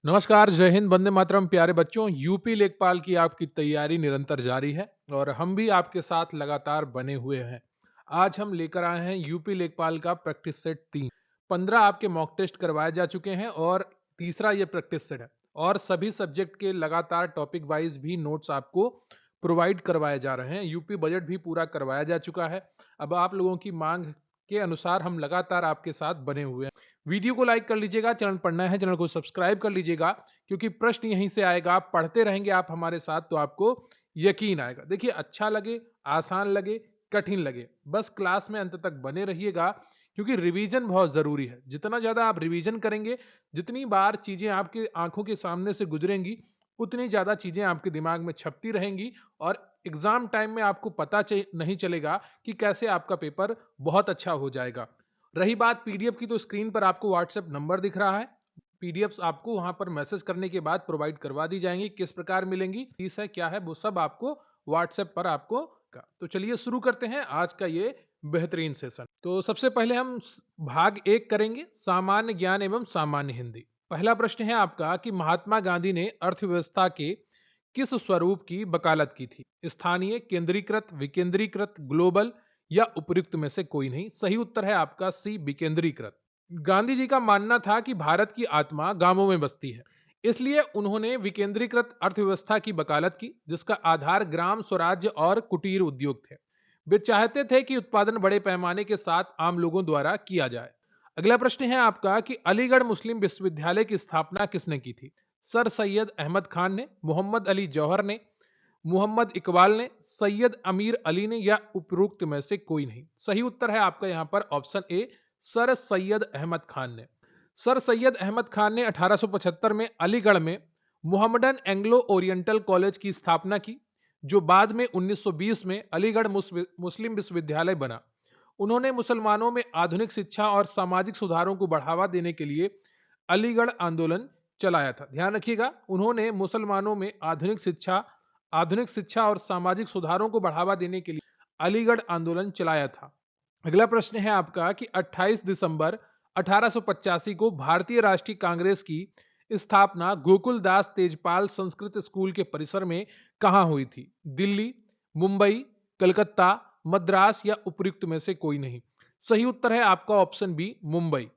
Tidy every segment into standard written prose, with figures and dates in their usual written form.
नमस्कार, जय हिंद, वंदे मातरम। प्यारे बच्चों, यूपी लेखपाल की आपकी तैयारी निरंतर जारी है और हम भी आपके साथ लगातार बने हुए हैं। आज हम लेकर आए हैं यूपी लेखपाल का प्रैक्टिस सेट 3। 15 आपके मॉक टेस्ट करवाए जा चुके हैं और तीसरा ये प्रैक्टिस सेट है। और सभी सब्जेक्ट के लगातार टॉपिक वाइज भी नोट्स आपको प्रोवाइड करवाए जा रहे हैं। यूपी बजट भी पूरा करवाया जा चुका है। अब आप लोगों की मांग के अनुसार हम लगातार आपके साथ बने हुए हैं। वीडियो को लाइक कर लीजिएगा, चैनल पर नए हैं चैनल को सब्सक्राइब कर लीजिएगा, क्योंकि प्रश्न यहीं से आएगा। आप पढ़ते रहेंगे आप हमारे साथ तो आपको यकीन आएगा। देखिए, अच्छा लगे, आसान लगे, कठिन लगे, बस क्लास में अंत तक बने रहिएगा, क्योंकि रिवीजन बहुत जरूरी है। जितना ज्यादा आप रिवीजन करेंगे, जितनी बार चीजें आपके आंखों के सामने से गुजरेंगी, उतनी ज्यादा चीजें आपके दिमाग में छपती रहेंगी और एग्जाम टाइम में आपको पता नहीं चलेगा कि कैसे आपका पेपर बहुत अच्छा हो जाएगा। रही बात पीडीएफ की, तो स्क्रीन पर आपको व्हाट्सएप नंबर दिख रहा है। पीडीएफ्स आपको वहां पर मैसेज करने के बाद प्रोवाइड करवा दी जाएंगी। किस प्रकार मिलेंगी, फीस है, क्या है, वो सब आपको व्हाट्सएप पर आपको तो चलिए शुरू करते हैं आज का ये बेहतरीन सेशन। तो सबसे पहले हम भाग 1 करेंगे, सामान्य ज्ञान एवं सामान्य हिंदी। पहला प्रश्न है आपका कि महात्मा गांधी ने अर्थव्यवस्था के किस स्वरूप की वकालत की थी? स्थानीय, केंद्रीकृत, विकेंद्रीकृत, ग्लोबल या उपयुक्त में से कोई नहीं। सही उत्तर है आपका सी, विकेंद्रीकृत। गांधी जी का मानना था कि भारत की आत्मा गांवों में बसती है, इसलिए उन्होंने विकेंद्रीकृत अर्थव्यवस्था की वकालत की, जिसका आधार ग्राम स्वराज्य और कुटीर उद्योग थे। वे चाहते थे कि उत्पादन बड़े पैमाने के साथ आम लोगों द्वारा किया जाए। अगला प्रश्न है आपका कि अलीगढ़ मुस्लिम विश्वविद्यालय की स्थापना किसने की थी? सर सैयद अहमद खान ने, मोहम्मद अली जौहर ने, मोहम्मद इकबाल ने, सैयद अमीर अली ने या उपरोक्त में से कोई नहीं। सही उत्तर है आपका यहाँ पर option A, Sir Syed Ahmad Khan ने। सर सैयद अहमद खान ने 1875 में अलीगढ़ में मोहम्मदन एंग्लो ओरिएंटल कॉलेज की स्थापना की, जो बाद में 1920 में अलीगढ़ मुस्लिम विश्वविद्यालय बना। उन्होंने मुसलमानों में आधुनिक शिक्षा और सामाजिक सुधारों को बढ़ावा देने के लिए अलीगढ़ आंदोलन चलाया था। ध्यान रखिएगा, उन्होंने मुसलमानों में आधुनिक शिक्षा और सामाजिक सुधारों को बढ़ावा देने के लिए अलीगढ़ आंदोलन चलाया था। अगला प्रश्न है आपका कि 28 दिसंबर 1885 को भारतीय राष्ट्रीय कांग्रेस की स्थापना गोकुलदास तेजपाल संस्कृत स्कूल के परिसर में कहां हुई थी? दिल्ली, मुंबई, कलकत्ता, मद्रास या उपयुक्त में से कोई नहीं। सही उत्तर है आपका ऑप्शन बी, मुंबई।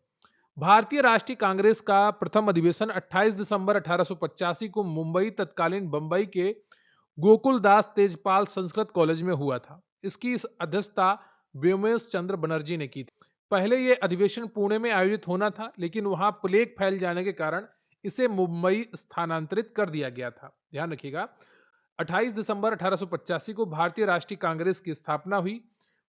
भारतीय राष्ट्रीय कांग्रेस का प्रथम अधिवेशन 28 दिसंबर 1885 को मुंबई, तत्कालीन बंबई के गोकुलदास तेजपाल संस्कृत कॉलेज में हुआ था। इसकी अध्यक्षता व्योमेश चंद्र बनर्जी ने की थी। पहले यह अधिवेशन पुणे में आयोजित होना था, लेकिन वहां प्लेग फैल जाने के कारण इसे मुंबई स्थानांतरित कर दिया गया था। ध्यान रखिएगा, 28 दिसंबर 1885 को भारतीय राष्ट्रीय कांग्रेस की स्थापना हुई।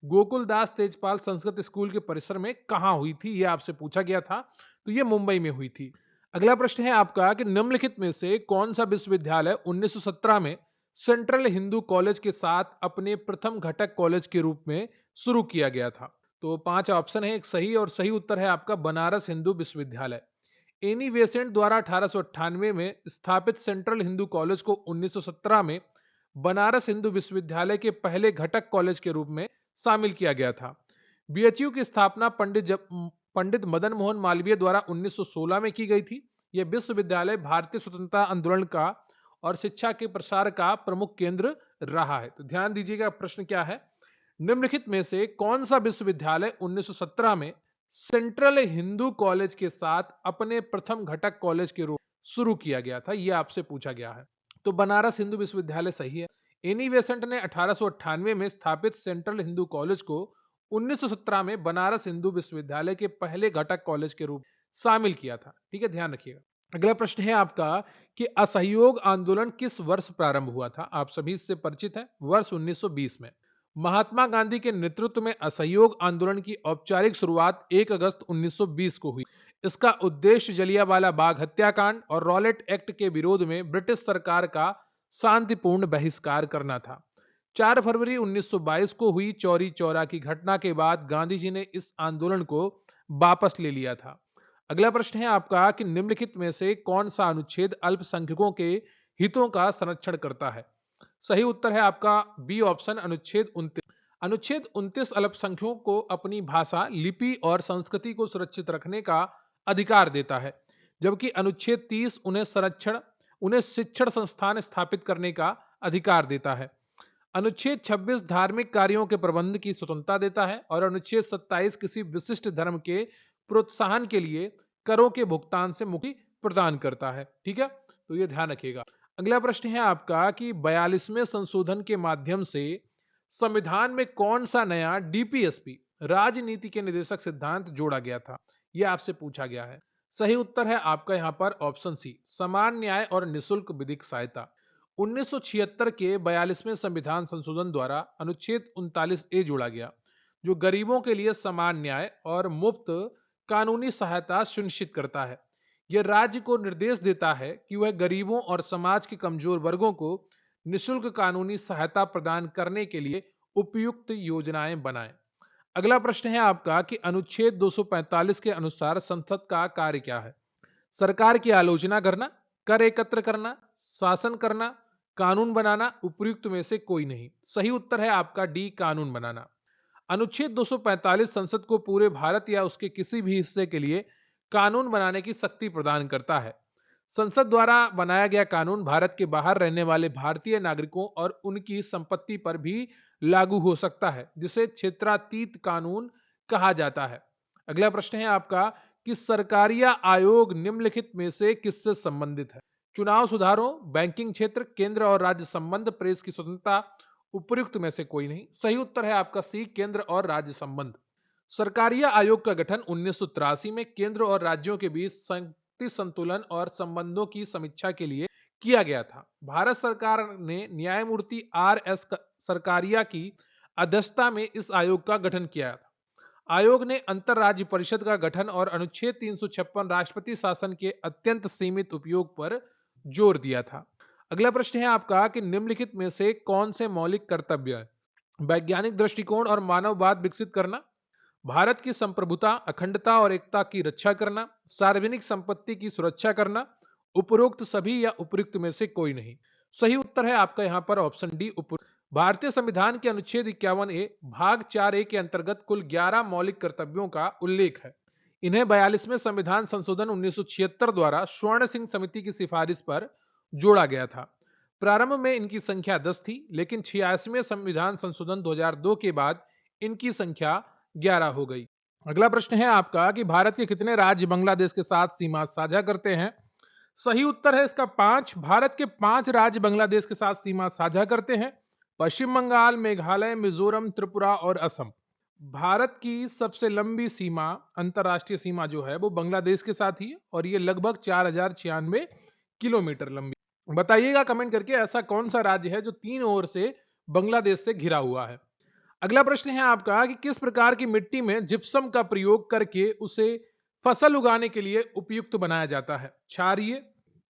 गोकुलदास तेजपाल संस्कृत स्कूल के परिसर में कहां हुई थी, यह आपसे पूछा गया था, तो यह मुंबई में हुई थी। अगला प्रश्न है आपका कि निम्नलिखित में से कौन सा विश्वविद्यालय 1917 में सेंट्रल हिंदू कॉलेज के साथ अपने प्रथम घटक कॉलेज के रूप में शुरू किया गया था? तो 5 ऑप्शन है, एक सही और सही उत्तर है आपका बनारस हिंदू विश्वविद्यालय। एनी बेसेंट द्वारा 1898 में स्थापित सेंट्रल हिंदू कॉलेज को 1917 में बनारस हिंदू विश्वविद्यालय के पहले घटक कॉलेज के रूप में शामिल किया गया था। बीएचयू की स्थापना पंडित मदन मोहन मालवीय द्वारा 1916 में की गई थी। यह विश्वविद्यालय भारतीय स्वतंत्रता आंदोलन का और शिक्षा के प्रसार का प्रमुख केंद्र रहा है। तो ध्यान दीजिएगा, प्रश्न क्या है? निम्नलिखित में से कौन सा विश्वविद्यालय 1917 में सेंट्रल हिंदू कॉलेज के साथ अपने प्रथम घटक कॉलेज के रूप शुरू किया गया था, यह आपसे पूछा गया है। तो बनारस हिंदू विश्वविद्यालय सही है। एनी बेसेंट ने 1898 में स्थापित सेंट्रल हिंदू कॉलेज को 1917 में बनारस हिंदू विश्वविद्यालय के पहले घटक कॉलेज के रूप शामिल किया था। ठीक है, ध्यान रखिएगा। अगला प्रश्न है आपका कि असहयोग आंदोलन किस वर्ष प्रारंभ हुआ था? आप सभी इससे परिचित हैं, वर्ष 1920 में। महात्मा गांधी के नेतृत्व में असहयोग आंदोलन की औपचारिक शुरुआत 1 अगस्त 1920 को हुई। इसका उद्देश्य जलियांवाला बाग हत्याकांड और रॉलेट एक्ट के विरोध में ब्रिटिश सरकार का शांतिपूर्ण बहिष्कार करना था। 4 फरवरी 1922 को हुई चौरी चौरा की घटना के बाद गांधी जी ने इस आंदोलन को वापस ले लिया था। अगला प्रश्न है आपका कि निम्नलिखित में से कौन सा अनुच्छेद अल्पसंख्यकों के हितों का संरक्षण करता है? सही उत्तर है आपका बी ऑप्शन, अनुच्छेद 29। अनुच्छेद 29 अल्पसंख्यकों को अपनी भाषा, लिपि और संस्कृति को सुरक्षित रखने का अधिकार देता है। जबकि अनुच्छेद 30 उन्हें शिक्षण संस्थान स्थापित करने का अधिकार देता है। अनुच्छेद 26 धार्मिक कार्यों के प्रबंध की स्वतंत्रता देता है और अनुच्छेद 27 किसी विशिष्ट धर्म के प्रोत्साहन के लिए करों के भुगतान से मुक्ति प्रदान करता है। ठीक है, तो ये ध्यान रखिएगा। अगला प्रश्न है आपका कि 42वें संशोधन के माध्यम से संविधान में कौन सा नया डीपीएसपी राजनीति के निदेशक सिद्धांत जोड़ा गया था? यह आपसे पूछा गया है। सही उत्तर है आपका यहाँ पर ऑप्शन सी, समान न्याय और निशुल्क विधिक सहायता। 1976 के 42वें संविधान संशोधन द्वारा अनुच्छेद 39A जोड़ा गया, जो गरीबों के लिए समान न्याय और मुफ्त कानूनी सहायता सुनिश्चित करता है। यह राज्य को निर्देश देता है कि वह गरीबों और समाज के कमजोर वर्गों को निशुल्क कानूनी सहायता प्रदान करने के लिए उपयुक्त योजनाएं बनाएं। अगला प्रश्न है आपका कि अनुच्छेद 245 के अनुसार संसद का कार्य क्या है? सरकार की आलोचना करना, कर एकत्र करना, शासन करना, कानून बनाना, उपयुक्त में से कोई नहीं। सही उत्तर है आपका डी, कानून बनाना। अनुच्छेद 245 संसद को पूरे भारत या उसके किसी भी हिस्से के लिए कानून बनाने की शक्ति प्रदान करता है। संसद द्वारा बनाया गया कानून भारत के बाहर रहने वाले भारतीय नागरिकों और उनकी संपत्ति पर भी लागू हो सकता है, जिसे क्षेत्रातीत कानून कहा जाता है। अगला प्रश्न है आपका कि सरकारिया आयोग निम्नलिखित में से किससे संबंधित है? चुनाव सुधारों, बैंकिंग क्षेत्र, केंद्र और राज्य संबंध, प्रेस की स्वतंत्रता, उपयुक्त में से कोई नहीं। सही उत्तर है आपका सी, केंद्र और राज्य संबंध। सरकारिया आयोग का गठन 1983 में केंद्र और राज्यों के बीच शक्ति संतुलन और संबंधों की समीक्षा के लिए किया गया था। भारत सरकार ने न्यायमूर्ति RS सरकारिया की अध्यक्षता में इस आयोग का गठन किया था। आयोग ने अंतरराज्य परिषद का गठन और अनुच्छेद 356 राष्ट्रपति शासन के अत्यंत सीमित उपयोग पर जोर दिया था। अगला प्रश्न है आपका कि निम्नलिखित में से कौन से मौलिक कर्तव्य है? वैज्ञानिक दृष्टिकोण और मानववाद विकसित करना, भारत की संप्रभुता, अखंडता और एकता की रक्षा करना, सार्वजनिक संपत्ति की सुरक्षा करना, उपरोक्त सभी या उपयुक्त में से कोई नहीं। सही उत्तर है आपका यहाँ पर ऑप्शन डी, उपयुक्त। भारतीय संविधान के अनुच्छेद 51A भाग 4A के अंतर्गत कुल 11 मौलिक कर्तव्यों का उल्लेख है। इन्हें 42वें संविधान संशोधन 1976 द्वारा स्वर्ण सिंह समिति की सिफारिश पर जोड़ा गया था। प्रारंभ में इनकी संख्या 10 थी, लेकिन 86वें संविधान संशोधन 2002 के बाद इनकी संख्या 11 हो गई। अगला प्रश्न है आपका कि भारत के कितने राज्य बांग्लादेश के साथ सीमा साझा करते हैं? सही उत्तर है इसका 5। भारत के 5 राज्य बांग्लादेश के साथ सीमा साझा करते हैं: पश्चिम बंगाल, मेघालय, मिजोरम, त्रिपुरा और असम। भारत की सबसे लंबी सीमा, अंतरराष्ट्रीय सीमा जो है वो बांग्लादेश के साथ ही है और ये लगभग 4096 किलोमीटर लंबी। बताइएगा कमेंट करके ऐसा कौन सा राज्य है जो 3 ओर से बांग्लादेश से घिरा हुआ है। अगला प्रश्न है आपका कि किस प्रकार की मिट्टी में जिप्सम का प्रयोग करके उसे फसल उगाने के लिए उपयुक्त बनाया जाता है? क्षारीय,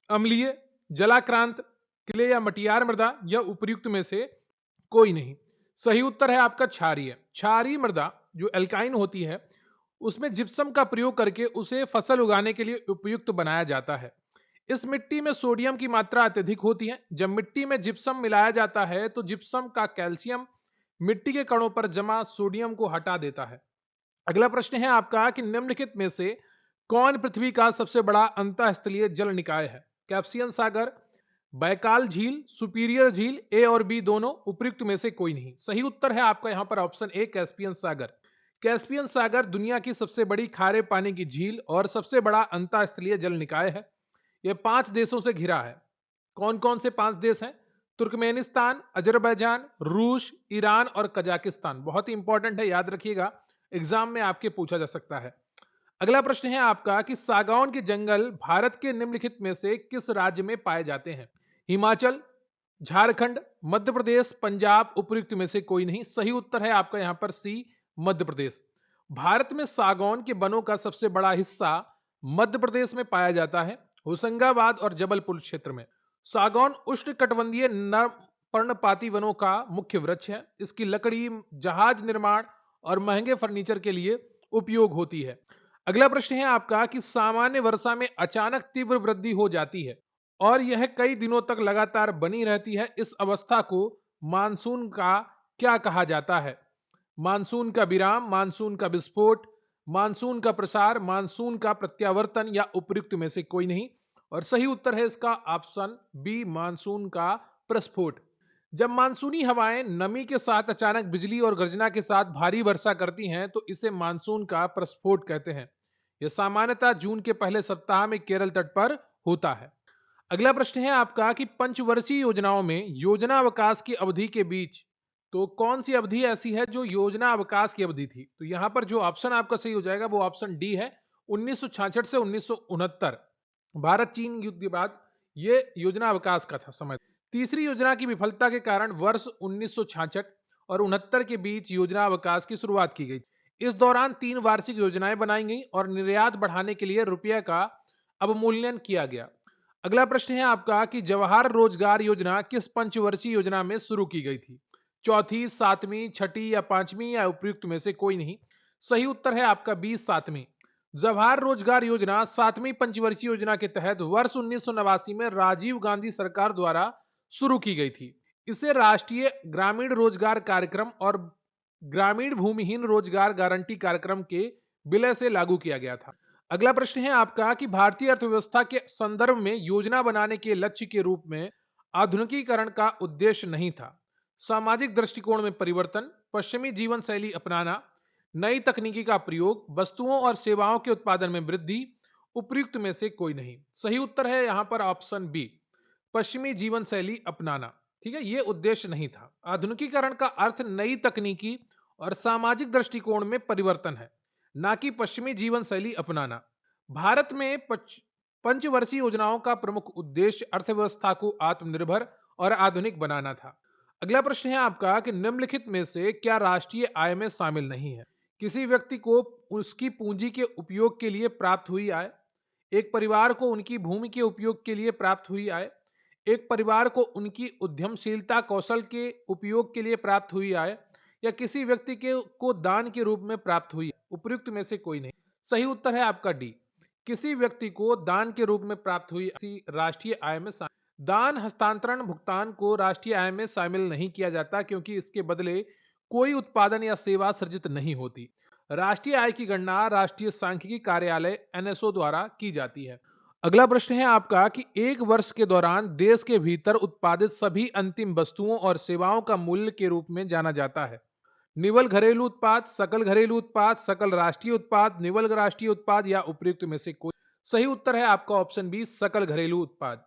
अम्लीय, जलाक्रांत, क्ले या मटियार मृदा या उपयुक्त में से कोई नहीं। सही उत्तर है आपका क्षारीय। क्षारीय मृदा जो एल्काइन होती है उसमें जिप्सम का प्रयोग करके उसे फसल उगाने के लिए उपयुक्त बनाया जाता है। इस मिट्टी में सोडियम की मात्रा अत्यधिक होती है। जब मिट्टी में जिप्सम मिलाया जाता है तो जिप्सम का कैल्शियम मिट्टी के कणों पर जमा सोडियम को हटा देता है। अगला प्रश्न है आपका कि निम्नलिखित में से कौन पृथ्वी का सबसे बड़ा अंतःस्थलीय जल निकाय है? कैस्पियन सागर, बैकाल झील, सुपीरियर झील, ए और बी दोनों, उपयुक्त में से कोई नहीं। सही उत्तर है आपका यहाँ पर ऑप्शन ए, कैस्पियन सागर। कैस्पियन सागर दुनिया की सबसे बड़ी खारे पानी की झील और सबसे बड़ा अंतःस्थलीय जल निकाय है। यह 5 देशों से घिरा है। कौन कौन से 5 देश हैं? तुर्कमेनिस्तान, अजरबैजान, रूस, ईरान और कजाकिस्तान। बहुत ही इंपॉर्टेंट है, याद रखिएगा, एग्जाम में आपके पूछा जा सकता है। अगला प्रश्न है आपका कि सागौन के जंगल भारत के निम्नलिखित में से किस राज्य में पाए जाते हैं? हिमाचल, झारखंड, मध्य प्रदेश, पंजाब, उपयुक्त में से कोई नहीं। सही उत्तर है आपका यहाँ पर सी, मध्य प्रदेश। भारत में सागौन के वनों का सबसे बड़ा हिस्सा मध्य प्रदेश में पाया जाता है, होशंगाबाद और जबलपुर क्षेत्र में। सागौन उष्णकटिबंधीय नर पर्णपाती वनों का मुख्य वृक्ष है। इसकी लकड़ी जहाज निर्माण और महंगे फर्नीचर के लिए उपयोग होती है। अगला प्रश्न है आपका कि सामान्य वर्षा में अचानक तीव्र वृद्धि हो जाती है और यह कई दिनों तक लगातार बनी रहती है। इस अवस्था को मानसून का क्या कहा जाता है? मानसून का विराम, मानसून का विस्फोट, मानसून का प्रसार, मानसून का प्रत्यावर्तन या उपयुक्त में से कोई नहीं। और सही उत्तर है इसका ऑप्शन बी, मानसून का प्रस्फोट। जब मानसूनी हवाएं नमी के साथ अचानक बिजली और गर्जना के साथ भारी वर्षा करती हैं तो इसे मानसून का प्रस्फोट कहते हैं। यह सामान्यतः जून के पहले सप्ताह में केरल तट पर होता है। अगला प्रश्न है आपका कि पंचवर्षीय योजनाओं में योजना अवकाश की अवधि के बीच तो कौन सी अवधि ऐसी है जो योजना अवकाश की अवधि थी? तो यहां पर जो ऑप्शन आपका सही हो जाएगा वो ऑप्शन डी है, 1966 से 1969। भारत चीन युद्ध के बाद ये योजना अवकाश का था समय। तीसरी योजना की विफलता के कारण वर्ष 1966 और 69 के बीच योजना अवकाश की शुरुआत की गई। इस दौरान 3 वार्षिक योजनाएं बनाई गई और निर्यात बढ़ाने के लिए रुपये का अवमूल्यन किया गया। अगला प्रश्न है आपका कि जवाहर रोजगार योजना किस पंचवर्षीय योजना में शुरू की गई थी? चौथी, सातवीं, छठी या पांचवी या उपयुक्त में से कोई नहीं। सही उत्तर है आपका 20 सातवीं। जवाहर रोजगार योजना सातवीं पंचवर्षीय योजना के तहत वर्ष 1989 में राजीव गांधी सरकार द्वारा शुरू की गई थी। इसे राष्ट्रीय ग्रामीण रोजगार कार्यक्रम और ग्रामीण भूमिहीन रोजगार गारंटी कार्यक्रम के विलय से लागू किया गया था। अगला प्रश्न है आपका कि भारतीय अर्थव्यवस्था के संदर्भ में योजना बनाने के लक्ष्य के रूप में आधुनिकीकरण का उद्देश्य नहीं था। सामाजिक दृष्टिकोण में परिवर्तन, पश्चिमी जीवन शैली अपनाना, नई तकनीकी का प्रयोग, वस्तुओं और सेवाओं के उत्पादन में वृद्धि, उपयुक्त में से कोई नहीं। सही उत्तर है यहां पर ऑप्शन बी, पश्चिमी जीवन शैली अपनाना। ठीक है, यह उद्देश्य नहीं था। आधुनिकीकरण का अर्थ नई तकनीकी और सामाजिक दृष्टिकोण में परिवर्तन है, ना कि पश्चिमी जीवन शैली अपनाना। भारत में पंचवर्षीय योजनाओं का प्रमुख उद्देश्य अर्थव्यवस्था को आत्मनिर्भर और आधुनिक बनाना था। अगला प्रश्न है आपका कि निम्नलिखित में से क्या राष्ट्रीय आय में शामिल नहीं है? किसी व्यक्ति को उसकी पूंजी के उपयोग के लिए प्राप्त हुई आय, एक परिवार को उनकी भूमि के उपयोग के लिए प्राप्त हुई आय, एक परिवार को उनकी उद्यमशीलता कौशल के उपयोग के लिए प्राप्त हुई आय, या किसी व्यक्ति के को दान के रूप में प्राप्त हुई। उपयुक्त में से कोई नहीं। सही उत्तर है आपका डी, किसी व्यक्ति को दान के रूप में प्राप्त हुई राष्ट्रीय आय में दान हस्तांतरण भुगतान को राष्ट्रीय आय में शामिल नहीं किया जाता क्योंकि इसके बदले कोई उत्पादन या सेवा सृजित नहीं होती। राष्ट्रीय आय की गणना राष्ट्रीय सांख्यिकी कार्यालय एनएसओ द्वारा की जाती है। अगला प्रश्न है आपका कि एक वर्ष के दौरान देश के भीतर उत्पादित सभी अंतिम वस्तुओं और सेवाओं का मूल्य के रूप में जाना जाता है। निवल घरेलू उत्पाद, सकल घरेलू उत्पाद, सकल राष्ट्रीय उत्पाद, निवल राष्ट्रीय उत्पाद या उपयुक्त में से कोई। सही उत्तर है आपका ऑप्शन बी, सकल घरेलू उत्पाद।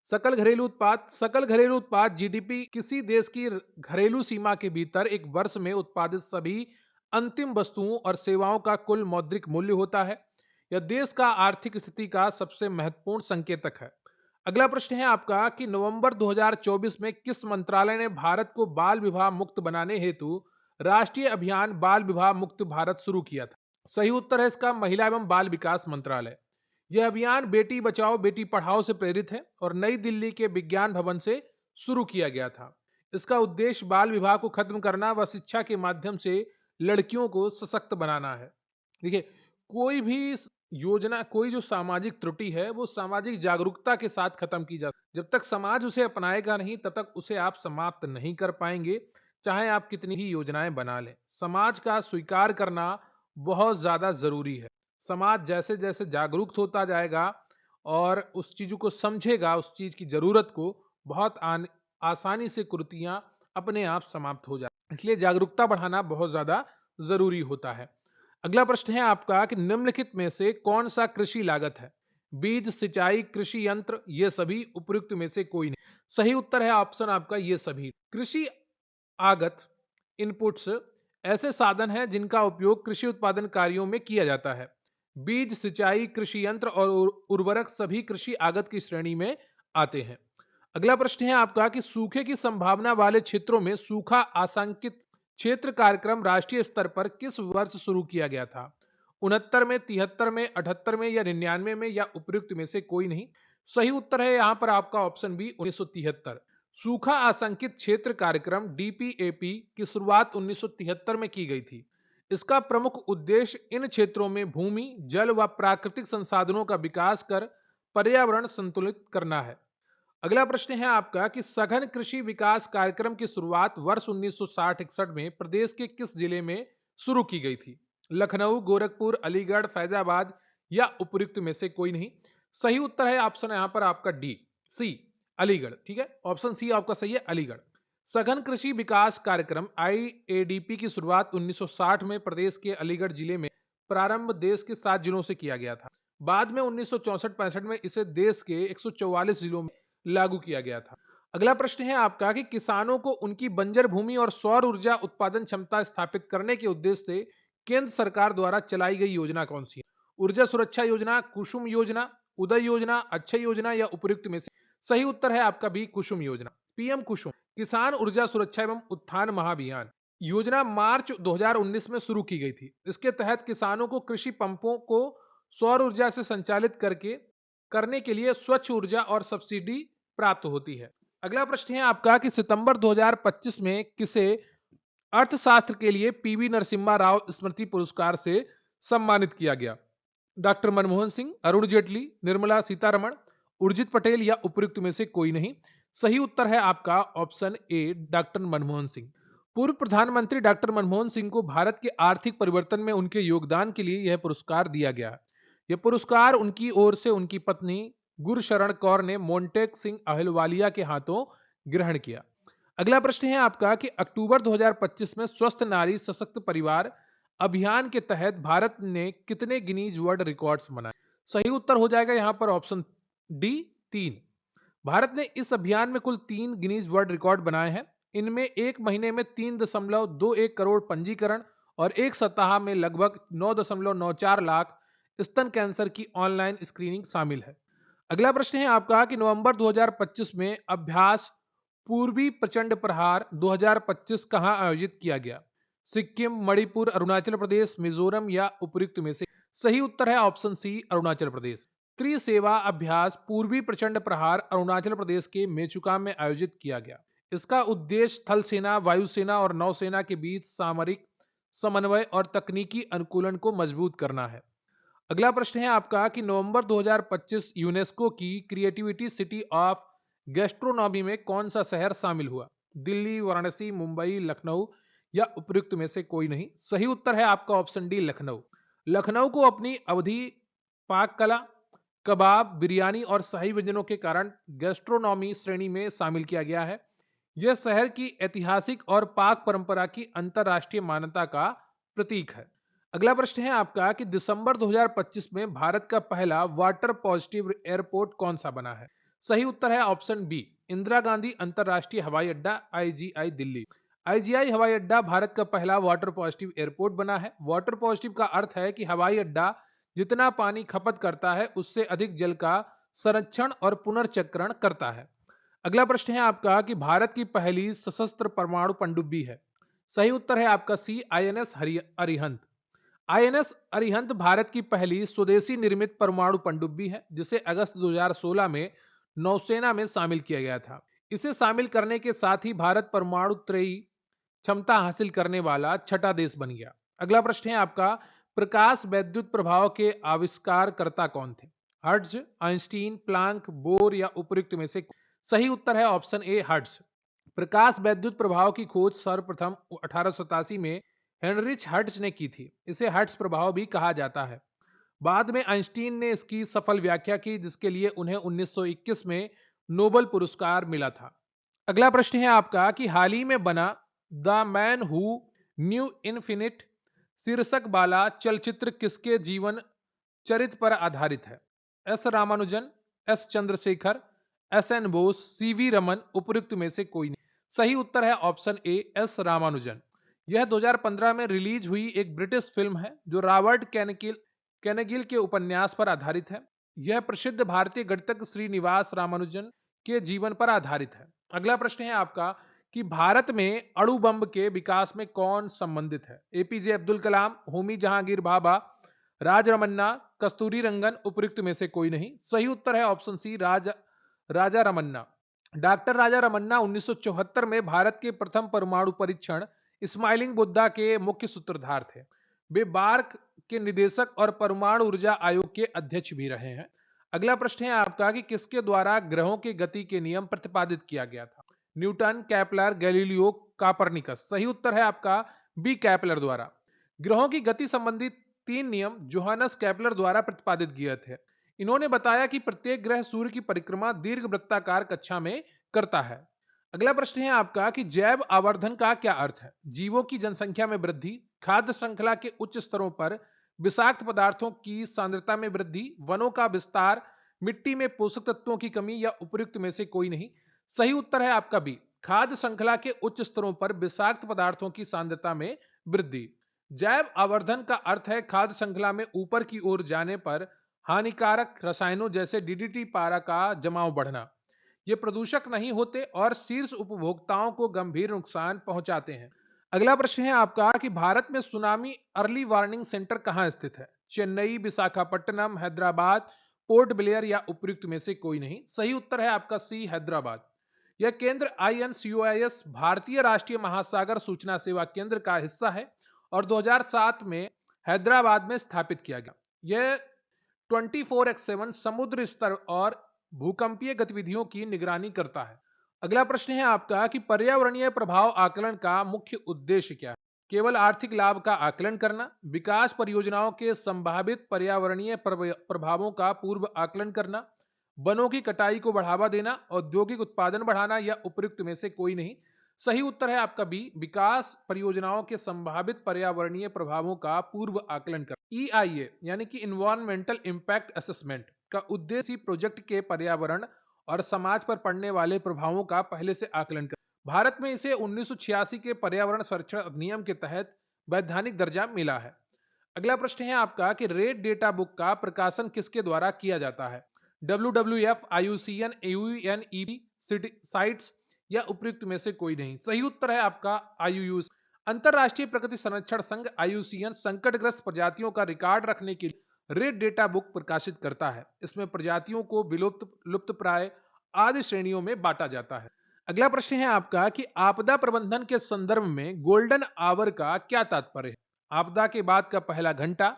सकल घरेलू उत्पाद, सकल घरेलू उत्पाद जीडीपी किसी देश की घरेलू सीमा के भीतर एक वर्ष में उत्पादित सभी अंतिम वस्तुओं और सेवाओं का कुल मौद्रिक मूल्य होता है। यह देश का आर्थिक स्थिति का सबसे महत्वपूर्ण संकेतक है। अगला प्रश्न है आपका कि नवंबर 2024 में किस मंत्रालय ने भारत को बाल विवाह मुक्त बनाने हेतु राष्ट्रीय अभियान बाल विवाह मुक्त भारत शुरू किया था? सही उत्तर है इसका महिला एवं बाल विकास मंत्रालय। यह अभियान बेटी बचाओ बेटी पढ़ाओ से प्रेरित है और नई दिल्ली के विज्ञान भवन से शुरू किया गया था। इसका उद्देश्य बाल विवाह को खत्म करना व शिक्षा के माध्यम से लड़कियों को सशक्त बनाना है। देखिए, कोई भी योजना, कोई जो सामाजिक त्रुटि है वो सामाजिक जागरूकता के साथ खत्म की जा, जब तक समाज उसे अपनाएगा नहीं तब तक उसे आप समाप्त नहीं कर पाएंगे, चाहे आप कितनी ही योजनाएं बना लें। समाज का स्वीकार करना बहुत ज्यादा जरूरी है। समाज जैसे जैसे जागरूक होता जाएगा और उस चीज को समझेगा, उस चीज की जरूरत को, बहुत आसानी से कुरीतियां अपने आप समाप्त हो जाए। इसलिए जागरूकता बढ़ाना बहुत ज्यादा जरूरी होता है। अगला प्रश्न है आपका कि निम्नलिखित में से कौन सा कृषि लागत है? बीज, सिंचाई, कृषि यंत्र, ये सभी, उपयुक्त में से कोई नहीं। सही उत्तर है ऑप्शन आपका ये सभी। कृषि आगत, इनपुट्स ऐसे साधन हैं जिनका उपयोग कृषि उत्पादन कार्यों में किया जाता है। बीज, सिंचाई, कृषि यंत्र और उर्वरक सभी कृषि आगत की श्रेणी में आते हैं। अगला प्रश्न है आपका कि सूखे की संभावना वाले क्षेत्रों में सूखा आशंकित क्षेत्र कार्यक्रम राष्ट्रीय स्तर पर किस वर्ष शुरू किया गया था? 69 में, 73 में, 78 में या 99 में या उपयुक्त में से कोई नहीं। सही उत्तर है यहाँ पर आपका ऑप्शन बी, 1973। सूखा आशंकित क्षेत्र कार्यक्रम डीपीएपी की शुरुआत 1973 में की गई थी। इसका प्रमुख उद्देश्य इन क्षेत्रों में भूमि, जल व प्राकृतिक संसाधनों का विकास कर पर्यावरण संतुलित करना है। अगला प्रश्न है आपका कि सघन कृषि विकास कार्यक्रम की शुरुआत वर्ष 1960-61 में प्रदेश के किस जिले में शुरू की गई थी? लखनऊ, गोरखपुर, अलीगढ़, फैजाबाद या उपर्युक्त में से कोई नहीं। सही उत्तर है ऑप्शन यहाँ पर आपका डी, सी, अलीगढ़। ठीक है, ऑप्शन सी आपका सही है, अलीगढ़। सघन कृषि विकास कार्यक्रम आईएडीपी की शुरुआत 1960 में प्रदेश के अलीगढ़ जिले में प्रारंभ देश के 7 जिलों से किया गया था। बाद में 1964-65 में इसे देश के 144 जिलों में लागू किया गया था। अगला प्रश्न है आपका कि किसानों को उनकी बंजर भूमि और सौर ऊर्जा उत्पादन क्षमता स्थापित करने के उद्देश्य से केंद्र सरकार द्वारा चलाई गई योजना कौन सी है? ऊर्जा सुरक्षा योजना, कुसुम योजना, उदय योजना, अक्षय योजना या उपयुक्त में से? सही उत्तर है आपका बी, कुसुम योजना। पीएम कुसुम किसान ऊर्जा सुरक्षा एवं उत्थान महाअभियान योजना मार्च 2019 में शुरू की गई थी। इसके तहत किसानों को कृषि पंपों को सौर ऊर्जा से संचालित करने के लिए स्वच्छ ऊर्जा और सब्सिडी प्राप्त होती है। अगला प्रश्न है आपका कि सितंबर 2025 में किसे अर्थशास्त्र के लिए पीवी नरसिम्हा राव स्मृति पुरस्कार से सम्मानित किया गया? डॉक्टर मनमोहन सिंह, अरुण जेटली, निर्मला सीतारमण, उर्जित पटेल या उपयुक्त में से कोई नहीं। सही उत्तर है आपका option A, doctor Manmohan Singh. पूर्व प्रधानमंत्री डॉक्टर मनमोहन सिंह को भारत के आर्थिक परिवर्तन में उनके योगदान के लिए यह पुरस्कार दिया गया। यह पुरस्कार उनकी ओर से उनकी पत्नी गुरशरण कौर ने मोन्टेक सिंह अहलुवालिया के हाथों ग्रहण किया। अगला प्रश्न है आपका कि अक्टूबर 2025 में स्वस्थ नारी सशक्त परिवार अभियान के तहत भारत ने कितने गिनीज वर्ल्ड रिकॉर्ड्स बनाए? सही उत्तर हो जाएगा यहां पर ऑप्शन डी, 3। भारत ने इस अभियान में कुल 3 गिनीज वर्ल्ड रिकॉर्ड बनाए हैं। इनमें एक महीने में 3.21 करोड़ पंजीकरण और एक सप्ताह में लगभग 9.94 लाख स्तन कैंसर की ऑनलाइन स्क्रीनिंग शामिल है। अगला प्रश्न है आपका कि नवंबर 2025 में अभ्यास पूर्वी प्रचंड प्रहार 2025 कहां आयोजित किया गया? सिक्किम, मणिपुर, अरुणाचल प्रदेश, मिजोरम या उपयुक्त में से? सही उत्तर है ऑप्शन सी, अरुणाचल प्रदेश। त्रिसेवा अभ्यास पूर्वी प्रचंड प्रहार अरुणाचल प्रदेश के मेचुका में आयोजित किया गया। इसका उद्देश्य थल सेना, वायुसेना और नौसेना के बीच सामरिक समन्वय और तकनीकी अनुकूलन को मजबूत करना है। अगला प्रश्न है आपका कि नवंबर 2025 यूनेस्को की क्रिएटिविटी सिटी ऑफ गैस्ट्रोनॉमी में कौन सा शहर शामिल हुआ? दिल्ली, वाराणसी, मुंबई, लखनऊ या उपयुक्त में से कोई नहीं। सही उत्तर है आपका ऑप्शन डी, लखनऊ। लखनऊ को अपनी अवधि पाक कला, कबाब, बिरयानी और शाही व्यंजनों के कारण गैस्ट्रोनॉमी श्रेणी में शामिल किया गया है। यह शहर की ऐतिहासिक और पाक परंपरा की अंतर्राष्ट्रीय मान्यता का प्रतीक है। अगला प्रश्न है आपका कि दिसंबर 2025 में भारत का पहला वाटर पॉजिटिव एयरपोर्ट कौन सा बना है? सही उत्तर है ऑप्शन बी, इंदिरा गांधी अंतर्राष्ट्रीय हवाई अड्डा आईजीआई दिल्ली। आईजीआई हवाई अड्डा भारत का पहला वाटर पॉजिटिव एयरपोर्ट बना है। वाटर पॉजिटिव का अर्थ है कि हवाई अड्डा जितना पानी खपत करता है उससे अधिक जल का संरक्षण और पुनर्चक्रण करता है। अगला प्रश्न है आपका कि भारत की पहली सशस्त्र परमाणु पनडुब्बी है? सही उत्तर है आपका सी, आईएनएस अरिहंत। आईएनएस अरिहंत भारत की पहली स्वदेशी निर्मित परमाणु पनडुब्बी है जिसे अगस्त 2016 में नौसेना में शामिल किया गया था। इसे शामिल करने के साथ ही भारत परमाणु त्रयी क्षमता हासिल करने वाला छठा देश बन गया। अगला प्रश्न है आपका, प्रकाश वैद्युत प्रभाव के आविष्कारकर्ता कौन थे? हर्ट्ज, आइंस्टीन, प्लांक, बोर या उपयुक्त में से? सही उत्तर है ऑप्शन ए, हर्ट्ज। प्रकाश वैद्युत प्रभाव की खोज सर्वप्रथम 1887 में हेनरिच हर्ट्ज ने की थी। इसे हर्ट्ज प्रभाव भी कहा जाता है। बाद में आइंस्टीन ने इसकी सफल व्याख्या की जिसके लिए उन्हें 1921 में नोबेल पुरस्कार मिला था। अगला प्रश्न है आपका कि हाल ही में बना the man who knew infinite शीर्षक वाला चलचित्र किसके जीवन चरित्र पर आधारित है? S Ramanujan, S Chandrasekhar, S N Bose, C V Raman, उपयुक्त में से कोई नहीं। सही उत्तर है ऑप्शन ए, एस रामानुजन। यह 2015 में रिलीज हुई एक ब्रिटिश फिल्म है जो रॉबर्ट कैनेगिल के उपन्यास पर आधारित है। यह प्रसिद्ध भारतीय गणितज्ञ श्रीनिवास रामानुजन के जीवन पर आधारित है। अगला प्रश्न है आपका कि भारत में अणु बम के विकास में कौन संबंधित है? एपीजे अब्दुल कलाम, होमी जहांगीर भाभा, राज रमन्ना, कस्तूरी रंगन, उपयुक्त में से कोई नहीं। सही उत्तर है option C, Raja Ramanna. Doctor Raja Ramanna 1974 में भारत के प्रथम परमाणु परीक्षण स्माइलिंग बुद्धा के मुख्य सूत्रधार थे। वे बार्क के निदेशक और परमाणु ऊर्जा आयोग के अध्यक्ष भी रहे हैं। अगला प्रश्न है आपका कि किसके द्वारा ग्रहों की गति के नियम प्रतिपादित किया गया था? Newton, Kepler, Galileo, Copernicus. सही उत्तर है आपका बी, केपलर द्वारा। ग्रहों की गति संबंधी 3 नियम जोहानस केपलर द्वारा प्रतिपादित किए थे। इन्होंने बताया कि प्रत्येक ग्रह सूर्य की परिक्रमा दीर्घ वृत्ताकार कक्षा में करता है। अगला प्रश्न है आपका कि जैव आवर्धन का क्या अर्थ है? जीवों की जनसंख्या में वृद्धि, खाद्य श्रृंखला के उच्च स्तरों पर, विषाक्त पदार्थों की सांद्रता में वृद्धि, वनों का विस्तार, मिट्टी में पोषक तत्वों की कमी या उपयुक्त में से कोई नहीं। सही उत्तर है आपका बी, खाद्य श्रृंखला के उच्च स्तरों पर विषाक्त पदार्थों की सांद्रता में वृद्धि। जैव आवर्धन का अर्थ है खाद्य श्रृंखला में ऊपर की ओर जाने पर हानिकारक रसायनों जैसे डीडीटी पारा का जमाव बढ़ना। ये प्रदूषक नहीं होते और शीर्ष उपभोक्ताओं को गंभीर नुकसान पहुंचाते हैं। अगला प्रश्न है आपका कि भारत में सुनामी अर्ली वार्निंग सेंटर कहां स्थित है? चेन्नई, विशाखापट्टनम, हैदराबाद, पोर्ट ब्लेयर या उपयुक्त में से कोई नहीं। सही उत्तर है आपका सी, हैदराबाद। यह केंद्र INCOIS भारतीय राष्ट्रीय महासागर सूचना सेवा केंद्र का हिस्सा है और 2007 में हैदराबाद में स्थापित किया गया। यह 24x7 समुद्र स्तर और भूकंपीय गतिविधियों की निगरानी करता है। अगला प्रश्न है आपका कि पर्यावरणीय प्रभाव आकलन का मुख्य उद्देश्य क्या है? केवल आर्थिक लाभ का आकलन करना, विकास परियोजनाओं के संभावित पर्यावरणीय प्रभावों का पूर्व आकलन करना, वनों की कटाई को बढ़ावा देना, औद्योगिक उत्पादन बढ़ाना या उपयुक्त में से कोई नहीं। सही उत्तर है आपका बी, विकास परियोजनाओं के संभावित पर्यावरणीय प्रभावों का पूर्व आकलन कर। EIA यानी कि इन्वायरमेंटल इम्पैक्ट असेसमेंट का उद्देश्य प्रोजेक्ट के पर्यावरण और समाज पर पड़ने वाले प्रभावों का पहले से आकलन कर। भारत में इसे 1986 के पर्यावरण संरक्षण अधिनियम के तहत वैधानिक दर्जा मिला है। अगला प्रश्न है आपका कि रेड डेटा बुक का प्रकाशन किसके द्वारा किया जाता है? WWF, IUCN, UNEP, साइट्स या उपयुक्त में से कोई नहीं। सही उत्तर है आपका IUCN। अंतरराष्ट्रीय प्रकृति संरक्षण संघ IUCN संकटग्रस्त प्रजातियों का रिकॉर्ड रखने के लिए रेड डेटा बुक प्रकाशित करता है। इसमें प्रजातियों को विलुप्त, लुप्तप्राय आदि श्रेणियों में बांटा जाता है। अगला प्रश्न है आपका कि आपदा प्रबंधन के संदर्भ में गोल्डन आवर का क्या तात्पर्य है? आपदा के बाद का पहला घंटा,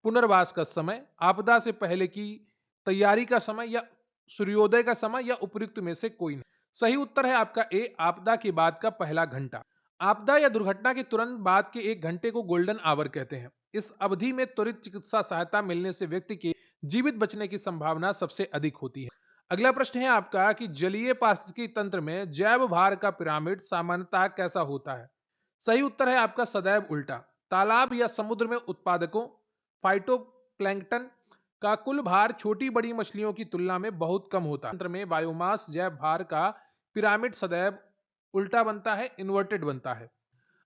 पुनर्वास का समय, आपदा से पहले की तैयारी का समय या सूर्योदय का समय या उपयुक्त में से कोई नहीं। सही उत्तर है आपका ए, आपदा के बाद का पहला घंटा। आपदा या दुर्घटना के तुरंत बाद के 1 घंटे को गोल्डन आवर कहते हैं। इस अवधि में त्वरित चिकित्सा सहायता मिलने से व्यक्ति के जीवित बचने की संभावना सबसे अधिक होती है। अगला प्रश्न है आपका कि जलीय पारिस्थितिकी तंत्र में जैव भार का पिरामिड सामान्यतः कैसा होता है? सही उत्तर है आपका सदैव उल्टा। तालाब या समुद्र में उत्पादकों फाइटोप्लैंक्टन का कुल भार छोटी बड़ी मछलियों की तुलना में बहुत कम होता है। तंत्र में बायोमास जैव भार का पिरामिड सदैव उल्टा बनता है, इन्वर्टेड बनता है।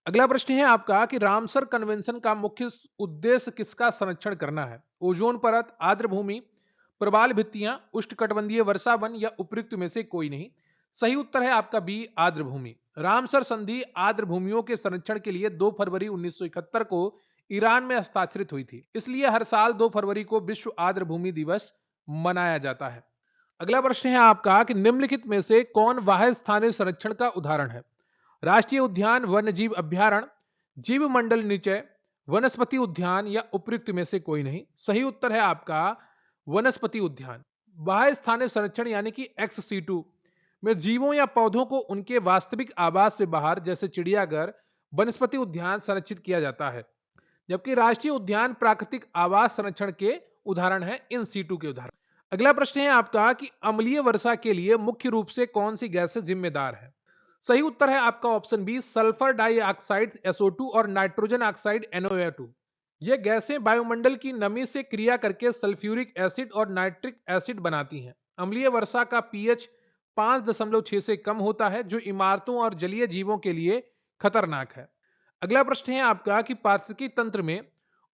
अगला प्रश्न है आपका कि रामसर कन्वेंशन का मुख्य उद्देश्य किसका संरक्षण करना है? ओजोन परत, आर्द्र भूमि, प्रवाल भित्तियां, उष्णकटिबंधीय वर्षा वन या उपयुक्त में से कोई नहीं। सही उत्तर है आपका बी, आर्द्र भूमि। रामसर संधि आर्द्र भूमियों के संरक्षण के लिए 2 फरवरी 1971 को ईरान में हस्ताक्षरित हुई थी। इसलिए हर साल 2 फरवरी को विश्व आर्द्र भूमि दिवस मनाया जाता है। अगला प्रश्न है आपका कि निम्नलिखित में से कौन बाह्य स्थानीय संरक्षण का उदाहरण है? राष्ट्रीय उद्यान, वन्यजीव अभ्यारण्य, जीव मंडल निचय, वनस्पति उद्यान या उपयुक्त में से कोई नहीं। सही उत्तर है आपका वनस्पति उद्यान। बाह्य स्थानीय संरक्षण यानी कि XC2 में जीवों या पौधों को उनके वास्तविक आवास से बाहर जैसे चिड़ियाघर, वनस्पति उद्यान संरक्षित किया जाता है, जबकि राष्ट्रीय उद्यान प्राकृतिक आवास संरक्षण के उदाहरण है, इन सीटू के उदाहरण। अगला प्रश्न है आपका कि अम्लीय वर्षा के लिए मुख्य रूप से कौन सी गैसें जिम्मेदार है? सही उत्तर है आपका option B, sulphur dioxide SO2 और नाइट्रोजन ऑक्साइड NOA2। ये गैसें वायुमंडल की नमी से क्रिया करके सल्फ्यूरिक एसिड और नाइट्रिक एसिड बनाती हैं। अम्लीय वर्षा का pH 5.6 से कम होता है, जो इमारतों और जलीय जीवों के लिए खतरनाक है। अगला प्रश्न है आपका कि पारिस्थितिकी तंत्र में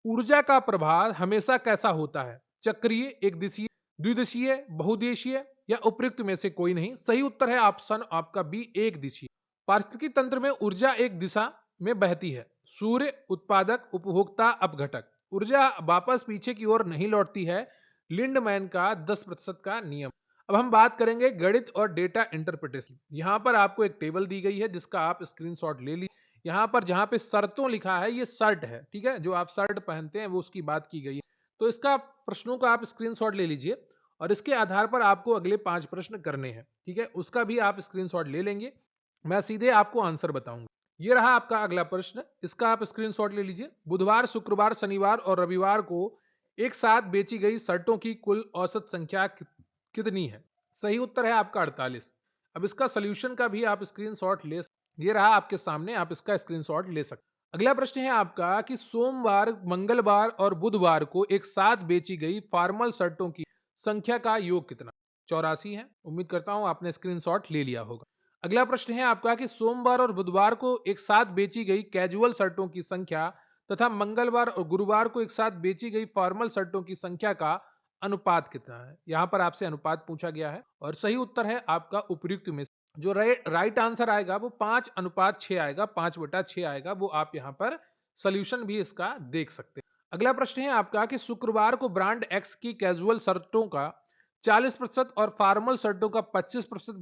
ऊर्जा का प्रभाव हमेशा कैसा होता है? चक्रीय, एक दिशीय, द्विदिशीय, बहुदेशीय या उपयुक्त में से कोई नहीं। सही उत्तर है ऑप्शन आपका बी, एक दिशीय। पारिस्थितिकी तंत्र में ऊर्जा एक दिशा में बहती है। सूर्य, उत्पादक, उपभोक्ता, अपघटक। ऊर्जा वापस पीछे की ओर नहीं लौटती है, लिंडमैन का 10% का नियम। अब हम बात करेंगे गणित और डेटा इंटरप्रिटेशन। यहाँ पर आपको एक टेबल दी गई है जिसका आप स्क्रीनशॉट ले लीजिए। यहाँ पर जहाँ पे शर्तों लिखा है, ये शर्ट है, ठीक है, जो आप शर्ट पहनते हैं वो उसकी बात की गई है। तो इसका प्रश्नों का आप स्क्रीनशॉट ले लीजिए और इसके आधार पर आपको अगले 5 प्रश्न करने हैं, ठीक है, उसका भी आप स्क्रीनशॉट ले लेंगे। मैं सीधे आपको आंसर बताऊंगा। ये रहा आपका अगला प्रश्न, इसका आप स्क्रीनशॉट ले लीजिए। बुधवार, शुक्रवार, शनिवार और रविवार को एक साथ बेची गई शर्टों की कुल औसत संख्या कितनी है? सही उत्तर है आपका 48। अब इसका सॉल्यूशन का भी आप स्क्रीनशॉट ये रहा आपके सामने, आप इसका स्क्रीनशॉट ले सकते हैं। अगला प्रश्न है आपका कि सोमवार, मंगलवार और बुधवार को एक साथ बेची गई फॉर्मल शर्टों की संख्या का योग कितना? 84 है। उम्मीद करता हूं आपने स्क्रीनशॉट ले लिया होगा। अगला प्रश्न है आपका कि सोमवार और बुधवार को एक साथ बेची गई कैजुअल शर्टों की संख्या तथा मंगलवार और गुरुवार को एक साथ बेची गई फॉर्मल शर्टों की संख्या का अनुपात कितना है? यहाँ पर आपसे अनुपात पूछा गया है और सही उत्तर है आपका उपयुक्त में से। जो राइट आंसर आएगा वो 5:6 आएगा, 5/6 आएगा। वो आप यहाँ पर सोल्यूशन भी इसका देख सकते हैं। अगला प्रश्न है आपका कि शुक्रवार को ब्रांड एक्स की कैजुअल शर्टों का 40% और फॉर्मल शर्टों का 25%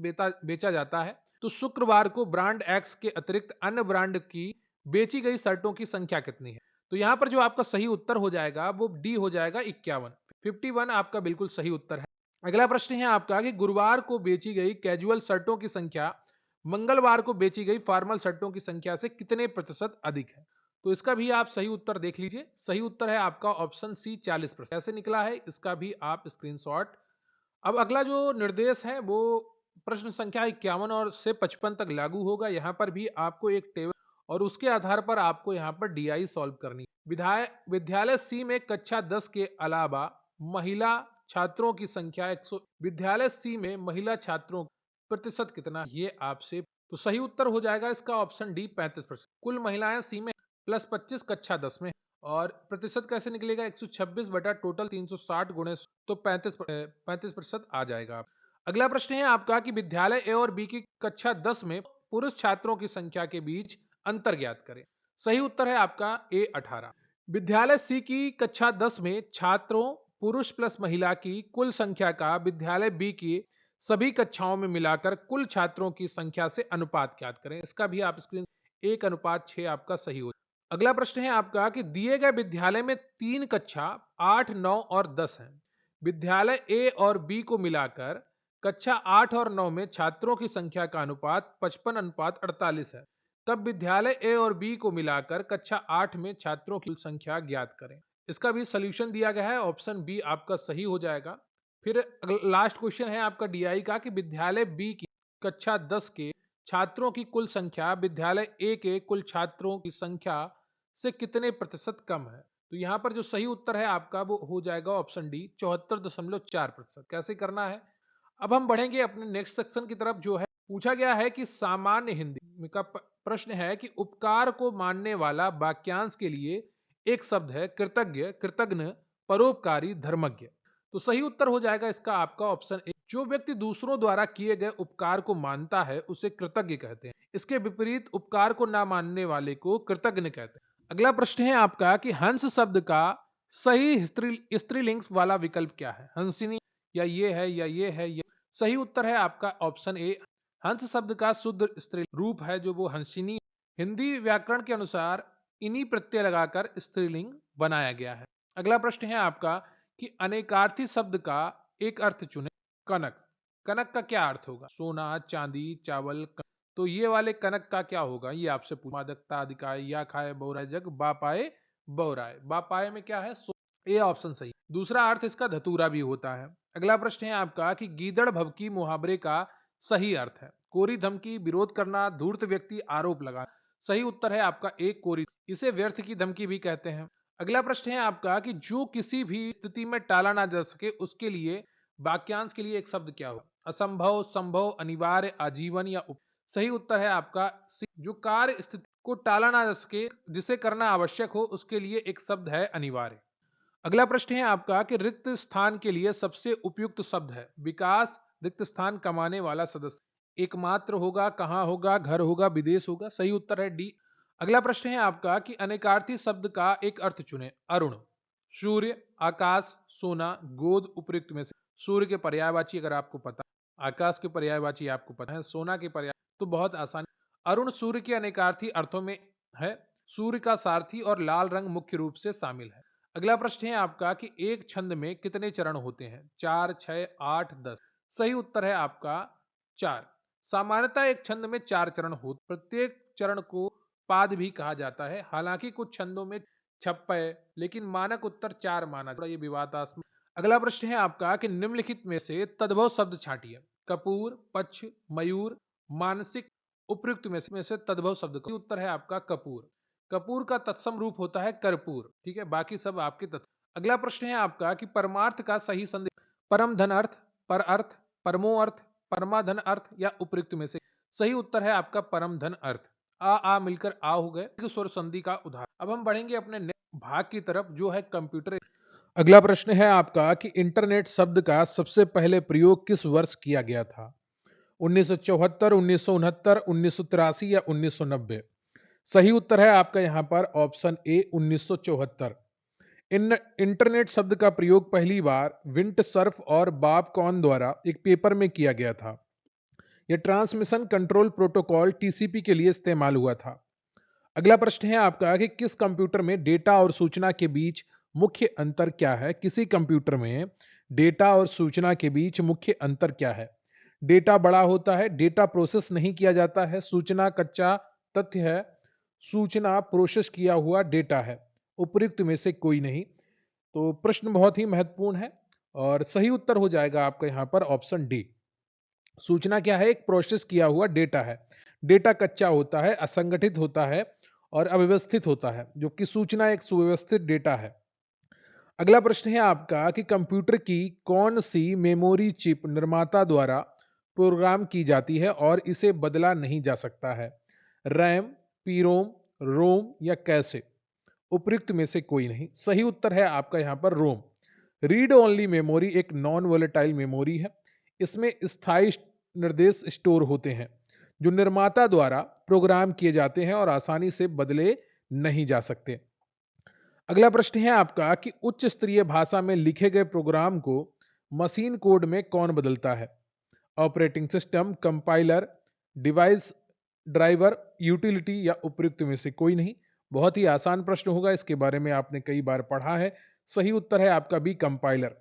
बेचा जाता है, तो शुक्रवार को ब्रांड एक्स के अतिरिक्त अन्य ब्रांड की बेची गई शर्टों की संख्या कितनी है? तो यहाँ पर जो आपका सही उत्तर हो जाएगा वो डी हो जाएगा, 51। 51 आपका बिल्कुल सही उत्तर है। अगला प्रश्न है आपका कि गुरुवार को बेची गई कैजुअल शर्टों की संख्या मंगलवार को बेची गई फॉर्मल शर्टों की संख्या से कितने प्रतिशत अधिक है? तो इसका भी आप सही उत्तर देख लीजिए। सही उत्तर है आपका ऑप्शन सी, 40%। कैसे निकला है इसका भी आप स्क्रीनशॉट। अब अगला जो निर्देश है वो प्रश्न संख्या 51 और से 55 तक लागू होगा। यहाँ पर भी आपको एक टेबल और उसके आधार पर आपको यहाँ पर डीआई सॉल्व करनी है। विद्यालय सी में कक्षा 10 के अलावा महिला छात्रों की संख्या 100। विद्यालय सी में महिला छात्रों प्रतिशत कितना, ये आपसे। तो सही उत्तर हो जाएगा इसका ऑप्शन डी, 35%। कुल महिलाएं सी में प्लस 25 कक्षा 10 में। और प्रतिशत कैसे निकलेगा? 126 बटा टोटल 360 गुणे, तो 35% आ जाएगा। अगला प्रश्न है आपका कि विद्यालय ए और बी की कक्षा 10 में पुरुष छात्रों की संख्या के बीच अंतर ज्ञात करें। सही उत्तर है आपका ए, 18। विद्यालय सी की कक्षा 10 में छात्रों पुरुष प्लस महिला की कुल संख्या का विद्यालय बी की सभी कक्षाओं में मिलाकर कुल छात्रों की संख्या से अनुपात ज्ञात करें। इसका भी आप स्क्रीन 1:6 आपका सही हो। अगला प्रश्न है आपका कि दिए गए विद्यालय में 3 कक्षा 8, 9 और 10 हैं। विद्यालय ए और बी को मिलाकर कक्षा 8 और 9 में छात्रों की संख्या का अनुपात 55:48 है। तब विद्यालय ए और बी को मिलाकर कक्षा 8 में छात्रों की संख्या ज्ञात करें। इसका भी सॉल्यूशन दिया गया है, ऑप्शन बी आपका सही हो जाएगा। फिर लास्ट क्वेश्चन है आपका डीआई का कि विद्यालय बी की कक्षा 10 के छात्रों की कुल संख्या विद्यालय ए के कुल छात्रों की संख्या से कितने प्रतिशत कम है? तो यहाँ पर जो सही उत्तर है आपका वो हो जाएगा ऑप्शन डी, 74.4%। कैसे करना है? अब हम बढ़ेंगे अपने नेक्स्ट सेक्शन की तरफ। जो है पूछा गया है कि सामान्य हिंदी का प्रश्न है कि उपकार को मानने वाला वाक्यांश के लिए एक शब्द है कृतज्ञ, कृतज्ञ, परोपकारी, धर्मज्ञ। तो सही उत्तर हो जाएगा इसका आपका ऑप्शन ए। जो व्यक्ति दूसरों द्वारा किए गए उपकार को मानता है उसे कृतज्ञ कहते हैं। इसके विपरीत उपकार को ना मानने वाले को कृतज्ञ कहते हैं। अगला प्रश्न है आपका कि हंस शब्द का सही स्त्रीलिंग वाला विकल्प क्या है? हंसिनी, या ये है, या ये है, या। सही उत्तर है आपका ऑप्शन ए। हंस शब्द का शुद्ध स्त्री रूप है जो वो हंसिनी। हिंदी व्याकरण के अनुसार इन्हीं प्रत्यय लगाकर स्त्रीलिंग बनाया गया है। अगला प्रश्न है आपका कि अनेकार्थी शब्द का एक अर्थ चुने। कनक, कनक का क्या अर्थ होगा? सोना, चांदी, चावल। तो ये वाले कनक का क्या होगा ये आपसे मादकता अधिकाय, या खाए बहुराय जग, बा पाए बहुराय। बा पाए में क्या है? ये ऑप्शन सही। दूसरा अर्थ इसका धतूरा भी होता है। अगला प्रश्न है आपका कि गीदड़ भभकी मुहावरे का सही अर्थ है। कोरी धमकी, विरोध करना, धूर्त व्यक्ति, आरोप लगाना। सही उत्तर है आपका एक, कोरी। इसे व्यर्थ की धमकी भी कहते हैं। अगला प्रश्न है आपका कि जो किसी भी स्थिति में टाला ना जा सके उसके लिए वाक्यांश के लिए एक शब्द क्या हो? असंभव, संभव, अनिवार्य, आजीवन, या सही उत्तर है आपका सी। जो कार्य स्थिति को टाला ना जा सके, जिसे करना आवश्यक हो, उसके लिए एक शब्द है अनिवार्य। अगला प्रश्न है आपका कि रिक्त स्थान के लिए सबसे उपयुक्त शब्द है विकास, रिक्त स्थान कमाने वाला सदस्य। एकमात्र होगा, कहाँ होगा, घर होगा, विदेश होगा। सही उत्तर है डी। अगला प्रश्न है आपका कि अनेकार्थी शब्द का एक अर्थ चुने। अरुण, सूर्य, आकाश, सोना, गोद उपयुक्त में से। सूर्य के पर्यायवाची अगर आपको पता, आकाश के पर्यायवाची आपको पता है, सोना के पर्याय तो बहुत आसान। अरुण सूर्य के अनेकार्थी अर्थों में है। सूर्य का सारथी और लाल रंग मुख्य रूप से शामिल है। अगला प्रश्न है आपका कि एक छंद में कितने चरण होते हैं? 4, 6, 8, 10। सही उत्तर है आपका 4। सामान्यतः एक छंद में 4 चरण होते, प्रत्येक चरण को पाद भी कहा जाता है। हालांकि कुछ छंदों में छप्पय, लेकिन मानक उत्तर 4 माना, थोड़ा ये विवादास्पद। अगला प्रश्न है आपका कि निम्नलिखित में से तद्भव शब्द छांटिए। कपूर, पक्ष, मयूर, मानसिक, उपयुक्त में से तद्भव शब्द का उत्तर है आपका कपूर। कपूर का तत्सम रूप होता है कर्पूर। ठीक है, बाकी सब आपके तत्व। अगला प्रश्न है आपका कि परमार्थ का सही संदेश। परम धन अर्थ, पर अर्थ, परमो अर्थ, परमाधन अर्थ या उपयुक्त में से सही उत्तर है आपका परम धन अर्थ। आ मिलकर आ हो गए, स्वर संधि का उदाहरण। अब हम बढ़ेंगे अपने भाग की तरफ जो है कंप्यूटर। अगला प्रश्न है आपका कि इंटरनेट शब्द का सबसे पहले प्रयोग किस वर्ष किया गया था? 1974, 1969, 1983 या 1990? सही उत्तर है आपका यहाँ पर ऑप्शन ए 1974। इंटरनेट शब्द का प्रयोग पहली बार विंट सर्फ और बॉब कॉन द्वारा एक पेपर में किया गया था। यह ट्रांसमिशन कंट्रोल प्रोटोकॉल टीसीपी के लिए इस्तेमाल हुआ था। अगला प्रश्न है आपका कि किस कंप्यूटर में डेटा और सूचना के बीच मुख्य अंतर क्या है? किसी कंप्यूटर में डेटा और सूचना के बीच मुख्य अंतर क्या है? डेटा बड़ा होता है, डेटा प्रोसेस नहीं किया जाता है, सूचना कच्चा तथ्य है, सूचना प्रोसेस किया हुआ डेटा है। उपयुक्त में से कोई नहीं। तो प्रश्न बहुत ही महत्वपूर्ण है और सही उत्तर हो जाएगा आपका यहाँ पर ऑप्शन डी। सूचना क्या है? एक प्रोसेस किया हुआ डेटा है। डेटा कच्चा होता है, असंगठित होता है और अव्यवस्थित होता है, जबकि सूचना एक सुव्यवस्थित डेटा है। अगला प्रश्न है आपका कि कंप्यूटर की कौन सी मेमोरी चिप निर्माता द्वारा प्रोग्राम की जाती है और इसे बदला नहीं जा सकता है? रैम, पीरोम, रोम या कैसे? उपयुक्त में से कोई नहीं। सही उत्तर है आपका यहाँ पर रोम। रीड ओनली मेमोरी एक नॉन वोलेटाइल मेमोरी है। इसमें स्थायी निर्देश स्टोर होते हैं जो निर्माता द्वारा प्रोग्राम किए जाते हैं और आसानी से बदले नहीं जा सकते। अगला प्रश्न है आपका कि उच्च स्तरीय भाषा में लिखे गए प्रोग्राम को मशीन कोड में कौन बदलता है? Operating system, compiler, device driver, utility या उपयुक्त में से कोई नहीं। बहुत ही आसान प्रश्न होगा, इसके बारे में आपने कई बार पढ़ा है। सही उत्तर है आपका बी कंपाइलर।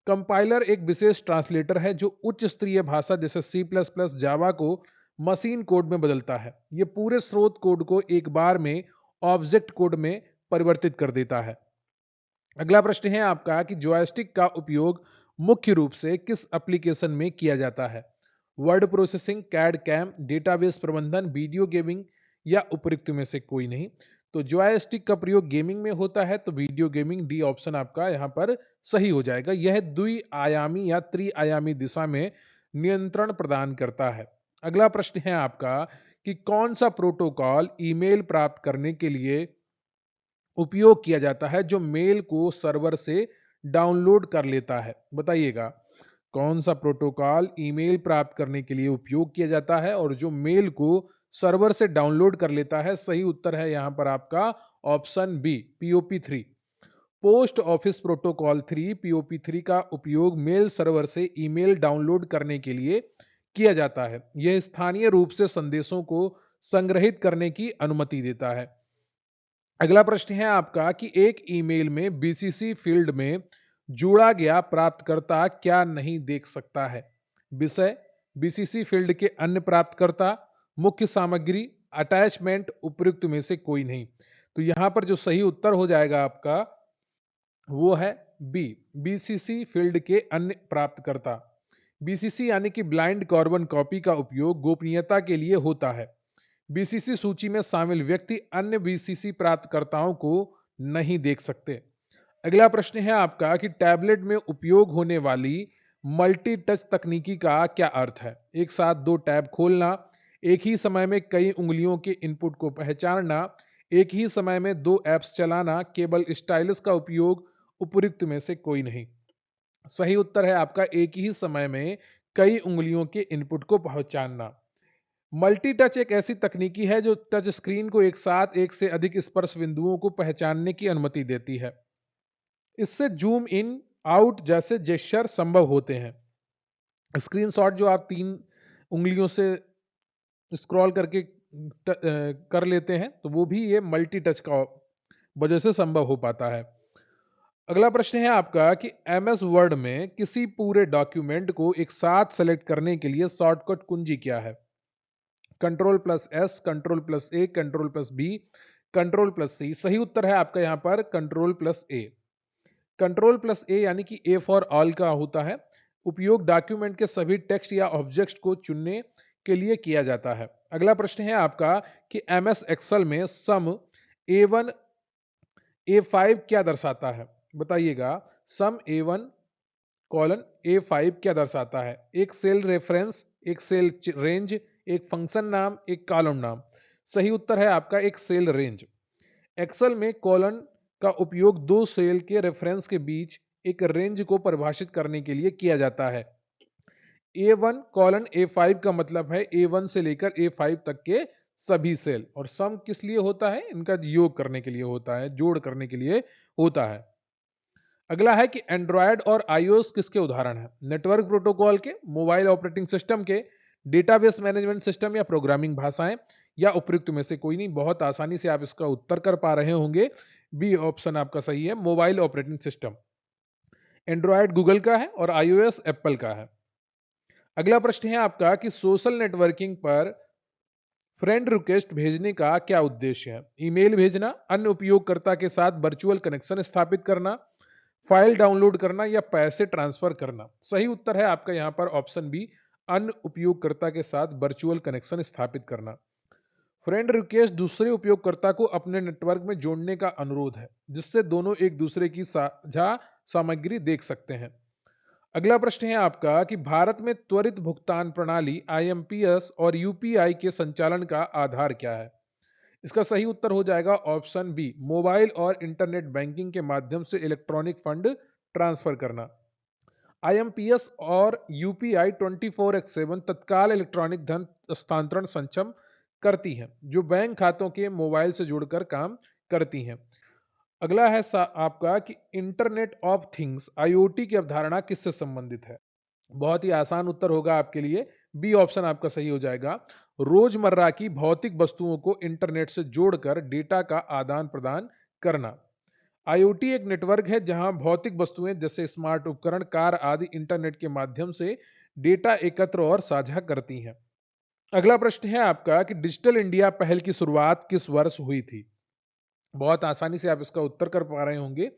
कंपाइलर एक विशेष ट्रांसलेटर है जो उच्च स्तरीय भाषा जैसे सी प्लस प्लस, जावा को मशीन कोड में बदलता है। ये पूरे स्रोत कोड को एक बार में ऑब्जेक्ट कोड में परिवर्तित कर देता है। अगला प्रश्न है आपका कि जॉयस्टिक का उपयोग मुख्य रूप से किस एप्लीकेशन में किया जाता है? Word processing, CAD CAM, database प्रबंधन, वीडियो गेमिंग या उपयुक्त में से कोई नहीं। तो जॉयस्टिक का प्रयोग गेमिंग में होता है, तो वीडियो गेमिंग, डी ऑप्शन आपका यहाँ पर सही हो जाएगा। यह द्विआयामी या त्रिआयामी दिशा में नियंत्रण प्रदान करता है। अगला प्रश्न है आपका कि कौन सा प्रोटोकॉल ईमेल प्राप्त करने के लिए उपयोग किया जाता है जो मेल को सर्वर से डाउनलोड कर लेता है? बताइएगा कौन सा प्रोटोकॉल ईमेल प्राप्त करने के लिए उपयोग किया जाता है और जो मेल को सर्वर से डाउनलोड कर लेता है? सही उत्तर है यहाँ पर आपका option B POP3। Post office protocol 3 POP3 का उपयोग मेल सर्वर से ईमेल डाउनलोड करने के लिए किया जाता है। यह स्थानीय रूप से संदेशों को संग्रहित करने की अनुमति देता है। अगला प्रश्न है आपका कि एक ईमेल में बीसीसी फील्ड में जोड़ा गया प्राप्तकर्ता क्या नहीं देख सकता है? विषय, बीसीसी फील्ड के अन्य प्राप्तकर्ता, मुख्य सामग्री, अटैचमेंट, उपयुक्त में से कोई नहीं। तो यहां पर जो सही उत्तर हो जाएगा आपका वो है बी, बीसीसी फील्ड के अन्य प्राप्तकर्ता। बीसीसी यानी कि ब्लाइंड कार्बन कॉपी का उपयोग गोपनीयता के लिए होता है। बीसीसी सूची में शामिल व्यक्ति अन्य बीसीसी प्राप्तकर्ताओं को नहीं देख सकते। अगला प्रश्न है आपका कि टैबलेट में उपयोग होने वाली मल्टी टच तकनीकी का क्या अर्थ है? एक साथ दो टैब खोलना, एक ही समय में कई उंगलियों के इनपुट को पहचानना, एक ही समय में दो ऐप्स चलाना, केवल स्टाइलस का उपयोग, उपयुक्त में से कोई नहीं। सही उत्तर है आपका एक ही समय में कई उंगलियों के इनपुट को पहचानना। मल्टी टच एक ऐसी तकनीकी है जो टच स्क्रीन को एक साथ एक से अधिक स्पर्श बिंदुओं को पहचानने की अनुमति देती है। इससे जूम इन आउट जैसे जेस्चर संभव होते हैं। स्क्रीनशॉट जो आप 3 उंगलियों से स्क्रॉल करके कर लेते हैं, तो वो भी ये मल्टी टच का वजह से संभव हो पाता है। अगला प्रश्न है आपका कि MS वर्ड में किसी पूरे डॉक्यूमेंट को एक साथ सेलेक्ट करने के लिए शॉर्टकट कुंजी क्या है? Control plus S, control plus A, control plus B, control plus C. सही उत्तर है आपका यहाँ पर control plus A. Control plus A यानी कि ए फॉर ऑल का होता है। उपयोग डॉक्यूमेंट के सभी टेक्स्ट या ऑब्जेक्ट को चुनने के लिए किया जाता है। अगला प्रश्न है आपका कि एमएस एक्सेल में सम A1 A5 क्या दर्शाता है? बताइएगा। सम A1 कॉलन A5 क्या दर्शाता है? एक सेल रेफरेंस, एक सेल रेंज, एक फंक्शन नाम, एक कॉलम नाम। सही उत्तर है आपका एक सेल रेंज। एक्सेल में कॉलन का उपयोग दो सेल के रेफरेंस के बीच एक रेंज को परिभाषित करने के लिए किया जाता है। A1 कॉलन A5 का मतलब है A1 से लेकर A5 तक के सभी सेल। और सम किस लिए होता है? इनका योग करने के लिए होता है, जोड़ करने के लिए होता है। अगला है कि एंड्रॉयड और आईओएस किसके उदाहरण हैं? नेटवर्क प्रोटोकॉल के, मोबाइल ऑपरेटिंग सिस्टम के, डेटाबेस मैनेजमेंट सिस्टम या प्रोग्रामिंग भाषाएं, या उपयुक्त में से कोई नहीं। बहुत आसानी से आप इसका उत्तर कर पा रहे होंगे। बी ऑप्शन आपका सही है, mobile operating system. Android Google का है और आईओएस एप्पल का है। अगला प्रश्न है आपका कि सोशल नेटवर्किंग पर फ्रेंड रिक्वेस्ट भेजने का क्या उद्देश्य है? ईमेल भेजना, अन्य उपयोगकर्ता के साथ वर्चुअल कनेक्शन स्थापित करना, फाइल डाउनलोड करना, या पैसे ट्रांसफर करना। सही उत्तर है आपका यहाँ पर ऑप्शन बी, अन्य उपयोगकर्ता के साथ वर्चुअल कनेक्शन स्थापित करना। फ्रेंड रिक्वेस्ट दूसरे उपयोगकर्ता को अपने नेटवर्क में जोड़ने का अनुरोध है, जिससे दोनों एक दूसरे की साझा सामग्री देख सकते हैं। अगला प्रश्न है आपका कि भारत में त्वरित भुगतान प्रणाली आईएमपीएस और यूपीआई के संचालन का आधार क्या है? इसका सही उत्तर हो जाएगा ऑप्शन बी, मोबाइल और इंटरनेट बैंकिंग के माध्यम से इलेक्ट्रॉनिक फंड ट्रांसफर करना। आईएमपीएस और यूपीआई 24/7 तत्काल इलेक्ट्रॉनिक धन हस्तांतरण सक्षम करती हैं, जो बैंक खातों के मोबाइल से जुड़कर काम करती हैं। अगला है आपका कि इंटरनेट ऑफ थिंग्स आईओटी की अवधारणा किससे संबंधित है? बहुत ही आसान उत्तर होगा आपके लिए, बी ऑप्शन आपका सही हो जाएगा। रोजमर्रा की भौतिक वस्तुओं को इंटरनेट से जोड़कर डेटा का आदान प्रदान करना। आईओटी एक नेटवर्क है जहां भौतिक वस्तुएं जैसे स्मार्ट उपकरण, कार आदि इंटरनेट के माध्यम से डेटा एकत्र और साझा करती हैं। अगला प्रश्न है आपका कि डिजिटल इंडिया पहल की शुरुआत किस वर्ष हुई थी? बहुत आसानी से आप इसका उत्तर कर पा रहे होंगे।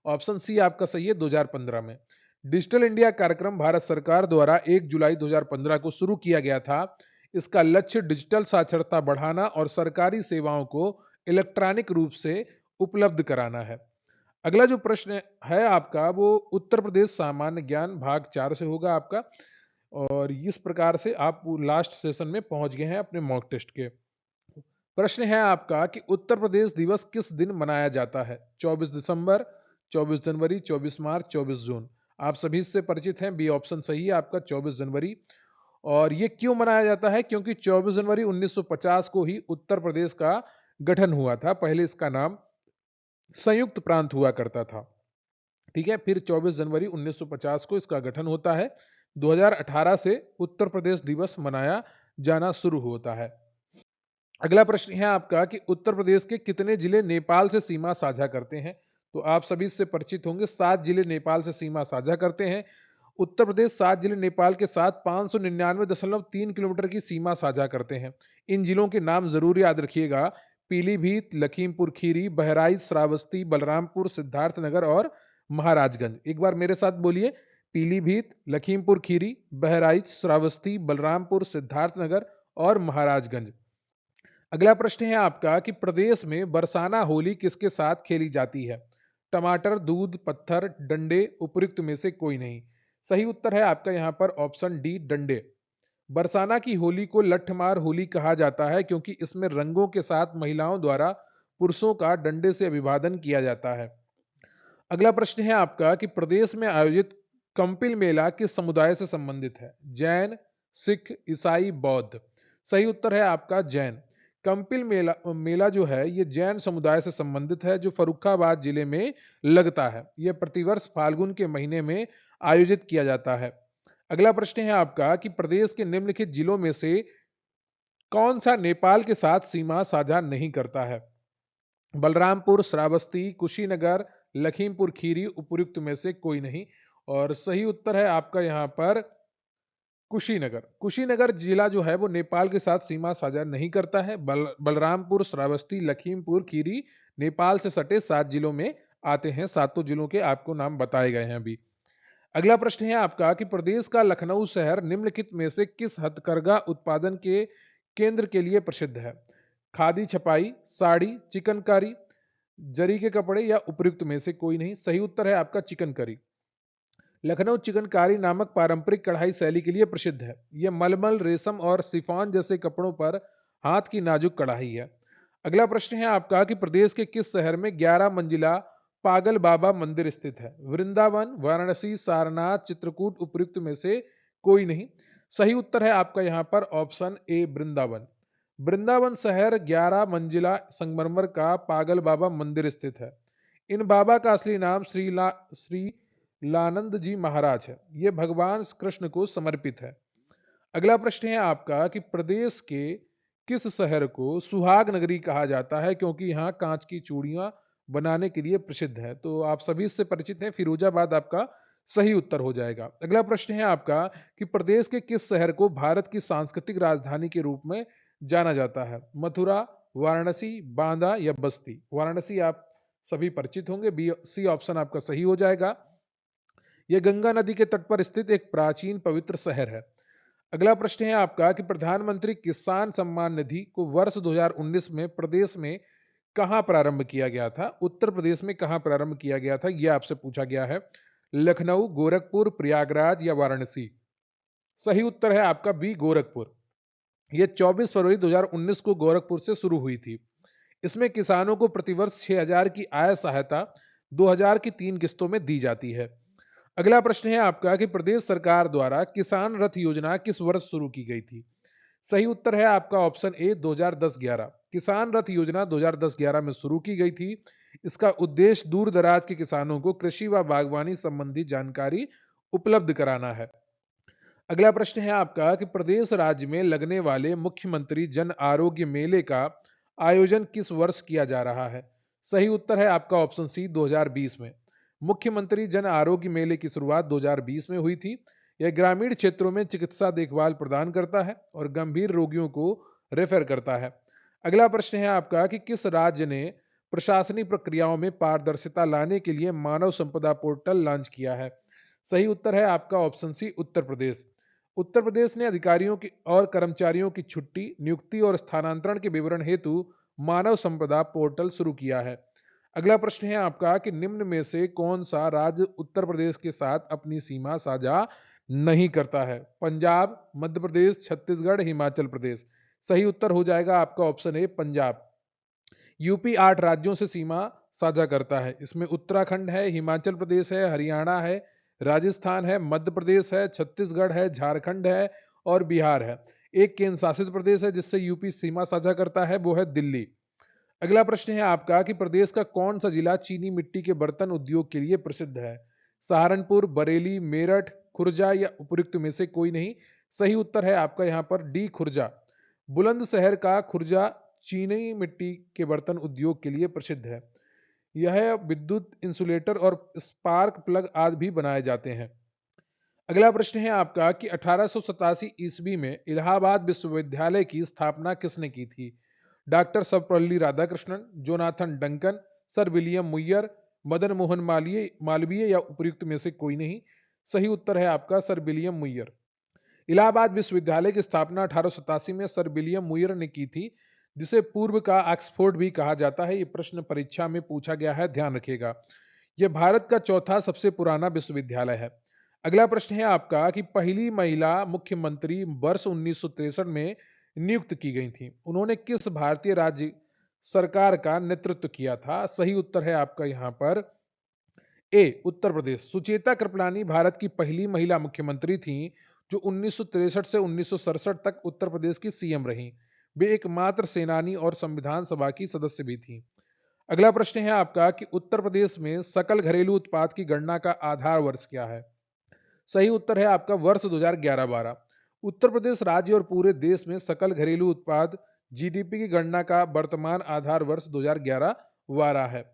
ऑप्शन सी आपका सही है, 2015 में। डिजिटल इंडिया कार्यक्रम भारत सरकार द्वारा 1 जुलाई 2015 को शुरू किया गया था। इसका लक्ष्य डिजिटल साक्षरता बढ़ाना और सरकारी सेवाओं को इलेक्ट्रॉनिक रूप से उपलब्ध कराना है। अगला जो प्रश्न है आपका वो उत्तर प्रदेश सामान्य ज्ञान भाग 4 से होगा आपका। और इस प्रकार से आप लास्ट सेशन में पहुंच गए हैं अपने मॉक टेस्ट के। प्रश्न है आपका कि उत्तर प्रदेश दिवस किस दिन मनाया जाता है? 24 दिसंबर, 24 जनवरी, 24 मार्च, 24 जून। आप सभी इससे परिचित हैं, बी ऑप्शन सही है आपका 24 जनवरी। और ये क्यों मनाया जाता है? क्योंकि 24 जनवरी 1950 को ही उत्तर प्रदेश का गठन हुआ था। पहले इसका नाम संयुक्त प्रांत हुआ करता था। ठीक है, फिर 24 जनवरी 1950 को इसका गठन होता है। 2018 से उत्तर प्रदेश दिवस मनाया जाना शुरू होता है। अगला प्रश्न है आपका कि उत्तर प्रदेश के कितने जिले नेपाल से सीमा साझा करते हैं? तो आप सभी इससे परिचित होंगे, 7 जिले नेपाल से सीमा साझा करते हैं। उत्तर प्रदेश 7 जिले नेपाल के साथ 599.3 किलोमीटर की सीमा साझा करते हैं। इन जिलों के नाम जरूर याद रखिएगा: पीलीभीत, लखीमपुर खीरी, बहराइच, श्रावस्ती, बलरामपुर, सिद्धार्थनगर और महाराजगंज। एक बार मेरे साथ बोलिए: पीलीभीत, लखीमपुर खीरी, बहराइच, श्रावस्ती, बलरामपुर, सिद्धार्थनगर और महाराजगंज। अगला प्रश्न है आपका कि प्रदेश में बरसाना होली किसके साथ खेली जाती है? टमाटर, दूध, पत्थर, डंडे, उपयुक्त में से कोई नहीं। सही उत्तर है आपका यहाँ पर ऑप्शन डी, डंडे। बरसाना की होली को लठमार होली कहा जाता है क्योंकि इसमें रंगों के साथ महिलाओं द्वारा पुरुषों का डंडे से अभिवादन किया जाता है। अगला प्रश्न है आपका कि प्रदेश में आयोजित कंपिल मेला किस समुदाय से संबंधित है? जैन, सिख, ईसाई, बौद्ध। सही उत्तर है आपका जैन। कंपिल मेला मेला जो है ये जैन समुदाय से संबंधित है, जो फर्रुखाबाद जिले में लगता है। यह प्रतिवर्ष फाल्गुन के महीने में आयोजित किया जाता है। अगला प्रश्न है आपका कि प्रदेश के निम्नलिखित जिलों में से कौन सा नेपाल के साथ सीमा साझा नहीं करता है? बलरामपुर, श्रावस्ती, कुशीनगर, लखीमपुर खीरी, उपयुक्त में से कोई नहीं। और सही उत्तर है आपका यहाँ पर कुशीनगर। कुशीनगर जिला जो है वो नेपाल के साथ सीमा साझा नहीं करता है। बलरामपुर, श्रावस्ती, लखीमपुर खीरी नेपाल से सटे 7 जिलों में आते हैं। सातों जिलों के आपको नाम बताए गए हैं अभी। अगला प्रश्न है आपका कि प्रदेश का लखनऊ शहर निम्नलिखित में से किस हथकरघा उत्पादन के केंद्र के लिए प्रसिद्ध है? खादी छपाई, साड़ी, चिकनकारी, जरी के कपड़े या उपयुक्त में से कोई नहीं। सही उत्तर है आपका चिकनकारी। लखनऊ चिकनकारी नामक पारंपरिक कढ़ाई शैली के लिए प्रसिद्ध है। यह मलमल, रेशम और शिफॉन जैसे कपड़ों पर हाथ की नाजुक कढ़ाई है। अगला प्रश्न है आपका कि प्रदेश के किस शहर में 11 मंजिला पागल बाबा मंदिर स्थित है? वृंदावन, वाराणसी, सारनाथ, चित्रकूट, उपयुक्त में से कोई नहीं। सही उत्तर है आपका यहाँ पर ऑप्शन ए वृंदावन। वृंदावन शहर 11 मंजिला संगमरमर का पागल बाबा मंदिर स्थित है। इन बाबा का असली नाम श्री लानंद जी महाराज है। ये भगवान कृष्ण को समर्पित है। अगला प्रश्न है आपका कि प्रदेश के किस शहर को सुहाग नगरी कहा जाता है क्योंकि यहाँ कांच की चूड़ियां बनाने के लिए प्रसिद्ध है? तो आप सभी इससे परिचित हैं। फिरोजाबाद आपका सही उत्तर हो जाएगा। अगला प्रश्न है आपका कि प्रदेश के किस शहर को भारत की सांस्कृतिक राजधानी के रूप में जाना जाता है? मथुरा, वाराणसी, बांदा या बस्ती? वाराणसी आप सभी परिचित होंगे। बी सी ऑप्शन आपका सही हो जाएगा। यह गंगा नदी के तट पर स्थित एक प्राचीन पवित्र शहर है। अगला प्रश्न है आपका कि प्रधानमंत्री किसान सम्मान निधि को वर्ष 2019 में प्रदेश में कहां प्रारंभ किया गया था? उत्तर प्रदेश में कहां प्रारंभ किया गया था यह आपसे पूछा गया है। लखनऊ, गोरखपुर, प्रयागराज या वाराणसी? सही उत्तर है आपका बी गोरखपुर। यह 24 फरवरी 2019 को गोरखपुर से शुरू हुई थी। इसमें किसानों को प्रतिवर्ष 6,000 की आय सहायता 2,000 की 3 किस्तों में दी जाती है। अगला प्रश्न है आपका कि प्रदेश सरकार द्वारा किसान रथ योजना किस वर्ष शुरू की गई थी? सही उत्तर है आपका ऑप्शन ए 2010-11। किसान रथ योजना 2010-11 में शुरू की गई थी। इसका उद्देश्य दूर दराज के किसानों को कृषि व बागवानी संबंधी जानकारी उपलब्ध कराना है। अगला प्रश्न है आपका कि प्रदेश राज्य में लगने वाले मुख्यमंत्री जन आरोग्य मेले का आयोजन किस वर्ष किया जा रहा है? सही उत्तर है आपका ऑप्शन सी 2020 में। मुख्यमंत्री जन आरोग्य मेले की शुरुआत 2020 में हुई थी। यह ग्रामीण क्षेत्रों में चिकित्सा देखभाल प्रदान करता है और गंभीर रोगियों को रेफर करता है। अगला प्रश्न है आपका कि किस राज्य ने प्रशासनिक प्रक्रियाओं में पारदर्शिता लाने के लिए मानव संपदा पोर्टल लॉन्च किया है? सही उत्तर है आपका ऑप्शन सी उत्तर प्रदेश। उत्तर प्रदेश ने अधिकारियों की और कर्मचारियों की छुट्टी, नियुक्ति और स्थानांतरण के विवरण हेतु मानव संपदा पोर्टल शुरू किया है। अगला प्रश्न है आपका कि निम्न में से कौन सा राज्य उत्तर प्रदेश के साथ अपनी सीमा साझा नहीं करता है? पंजाब, मध्य प्रदेश, छत्तीसगढ़, हिमाचल प्रदेश? सही उत्तर हो जाएगा आपका ऑप्शन ए पंजाब। यूपी 8 राज्यों से सीमा साझा करता है। इसमें उत्तराखंड है, हिमाचल प्रदेश है, हरियाणा है, राजस्थान है, मध्य प्रदेश है, छत्तीसगढ़ है, झारखंड है और बिहार है। एक केंद्र शासित प्रदेश है जिससे यूपी सीमा साझा करता है, वो है दिल्ली। अगला प्रश्न है आपका कि प्रदेश का कौन सा जिला चीनी मिट्टी के बर्तन उद्योग के लिए प्रसिद्ध है? सहारनपुर, बरेली, मेरठ, खुर्जा या उपयुक्त में से कोई नहीं। सही उत्तर है आपका यहाँ पर डी खुर्जा। बुलंदशहर का खुर्जा चीनी मिट्टी के बर्तन उद्योग के लिए प्रसिद्ध है। यह विद्युत इंसुलेटर और स्पार्क प्लग आदि भी बनाए जाते हैं। अगला प्रश्न है आपका कि 1887 ईस्वी में इलाहाबाद विश्वविद्यालय की स्थापना किसने की थी? Doctor Sarvepalli Radhakrishnan, Jonathan Duncan, sir William Muir, Madan Mohan Malviya या उपयुक्त में से कोई नहीं। सही उत्तर है आपका सर विलियम मुयर। इलाहाबाद विश्वविद्यालय की स्थापना 1887 में सर विलियम मुयर ने की थी, जिसे पूर्व का ऑक्सफोर्ड भी कहा जाता है। ये प्रश्न परीक्षा में पूछा गया है, ध्यान रखिएगा। यह भारत का चौथा सबसे पुराना विश्वविद्यालय है। अगला प्रश्न है आपका कि पहली महिला मुख्यमंत्री वर्ष 1963 में नियुक्त की गई थी। उन्होंने किस भारतीय राज्य सरकार का नेतृत्व किया था? सही उत्तर है आपका यहाँ पर ए उत्तर प्रदेश। सुचेता कृपलानी भारत की पहली महिला मुख्यमंत्री थी जो 1963 से 1967 तक उत्तर प्रदेश की सीएम रही। वे एकमात्र सेनानी और संविधान सभा की सदस्य भी थी। अगला प्रश्न है आपका कि उत्तर प्रदेश में सकल घरेलू उत्पाद की गणना का आधार वर्ष क्या है? सही उत्तर है आपका वर्ष 2011-12। उत्तर प्रदेश राज्य और पूरे देश में सकल घरेलू उत्पाद जीडीपी की गणना का वर्तमान आधार वर्ष 2011-12 है।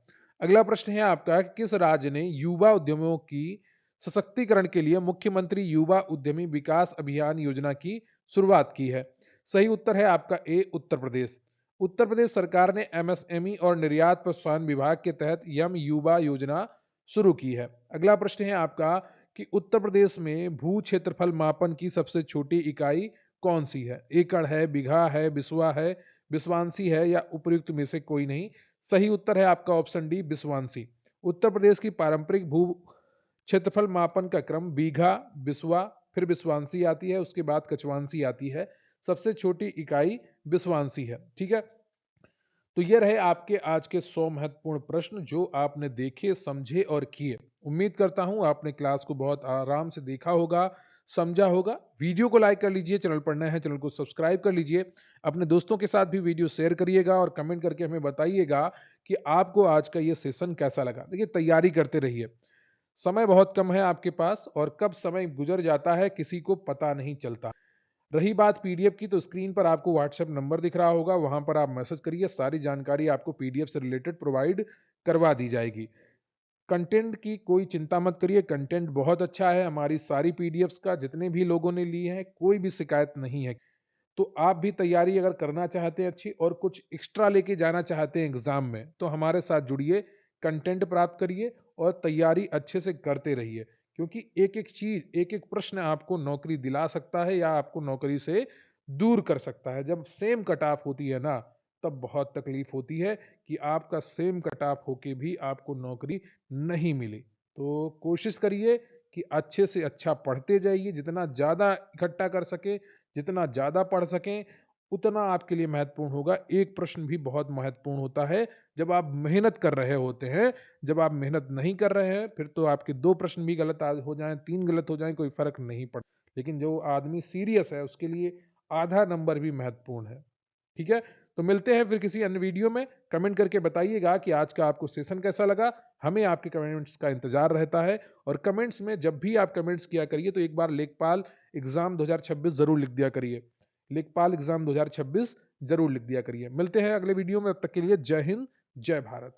अगला प्रश्न है आपका कि किस राज्य ने युवा उद्यमियों की सशक्तिकरण के लिए मुख्यमंत्री युवा उद्यमी विकास अभियान योजना की शुरुआत की है? सही उत्तर है आपका ए, उत्तर प्रदेश। उत्तर प्रदेश सरकार ने एमएसएमई और निर्यात प्रोत्साहन विभाग के तहत यम युवा योजना शुरू की है। अगला प्रश्न है आपका कि उत्तर प्रदेश में भू क्षेत्रफल मापन की सबसे छोटी इकाई कौन सी है? एकड़ है, बीघा है, बिस्वा है, बिस्वांसी है या उपर्युक्त में से कोई नहीं? सही उत्तर है आपका ऑप्शन डी, बिस्वांसी। उत्तर प्रदेश की पारंपरिक भू क्षेत्रफल मापन का क्रम बीघा, बिस्वा, फिर बिस्वांसी आती है, उसके बाद कचवांसी आती है। सबसे छोटी इकाई बिस्वांसी है। ठीक है, तो ये रहे आपके आज के 100 महत्वपूर्ण प्रश्न जो आपने देखे, समझे और किए। उम्मीद करता हूं आपने क्लास को बहुत आराम से देखा होगा, समझा होगा। वीडियो को लाइक कर लीजिए, चैनल पर नए हैं चैनल को सब्सक्राइब कर लीजिए। अपने दोस्तों के साथ भी वीडियो शेयर करिएगा और कमेंट करके हमें बताइएगा कि आपको आज का ये सेशन कैसा लगा। देखिए, तैयारी करते रहिए, समय बहुत कम है आपके पास और कब समय गुजर जाता है किसी को पता नहीं चलता। रही बात पीडीएफ की, तो स्क्रीन पर आपको व्हाट्सएप नंबर दिख रहा होगा, वहां पर आप मैसेज करिए, सारी जानकारी आपको पीडीएफ से रिलेटेड प्रोवाइड करवा दी जाएगी। कंटेंट की कोई चिंता मत करिए, कंटेंट बहुत अच्छा है। हमारी सारी पीडीएफ्स का जितने भी लोगों ने लिए हैं कोई भी शिकायत नहीं है। तो आप भी तैयारी अगर करना चाहते हैं अच्छी और कुछ एक्स्ट्रा लेके जाना चाहते हैं एग्जाम में, तो हमारे साथ जुड़िए, कंटेंट प्राप्त करिए और तैयारी अच्छे से करते रहिए, क्योंकि एक एक चीज, एक एक प्रश्न आपको नौकरी दिला सकता है या आपको नौकरी से दूर कर सकता है। जब सेम कट ऑफ होती है ना, तब बहुत तकलीफ होती है कि आपका सेम कट ऑफ होके भी आपको नौकरी नहीं मिली। तो कोशिश करिए कि अच्छे से अच्छा पढ़ते जाइए, जितना ज़्यादा इकट्ठा कर सके, जितना ज़्यादा पढ़ सकें, उतना आपके लिए महत्वपूर्ण होगा। एक प्रश्न भी बहुत महत्वपूर्ण होता है जब आप मेहनत कर रहे होते हैं। जब आप मेहनत नहीं कर रहे हैं, फिर तो आपके 2 प्रश्न भी गलत हो जाएँ, 3 गलत हो जाएँ, कोई फ़र्क नहीं पड़ता। लेकिन जो आदमी सीरियस है, उसके लिए आधा नंबर भी महत्वपूर्ण है। ठीक है? तो मिलते हैं फिर किसी अन्य वीडियो में। कमेंट करके बताइएगा कि आज का आपको सेशन कैसा लगा। हमें आपके कमेंट्स का इंतज़ार रहता है और कमेंट्स में जब भी आप कमेंट्स किया करिए, तो एक बार लेखपाल एग्ज़ाम 2026 ज़रूर लिख दिया करिए। लेखपाल एग्ज़ाम 2026 ज़रूर लिख दिया करिए। मिलते हैं अगले वीडियो में, तब तक के लिए जय हिंद, जय भारत।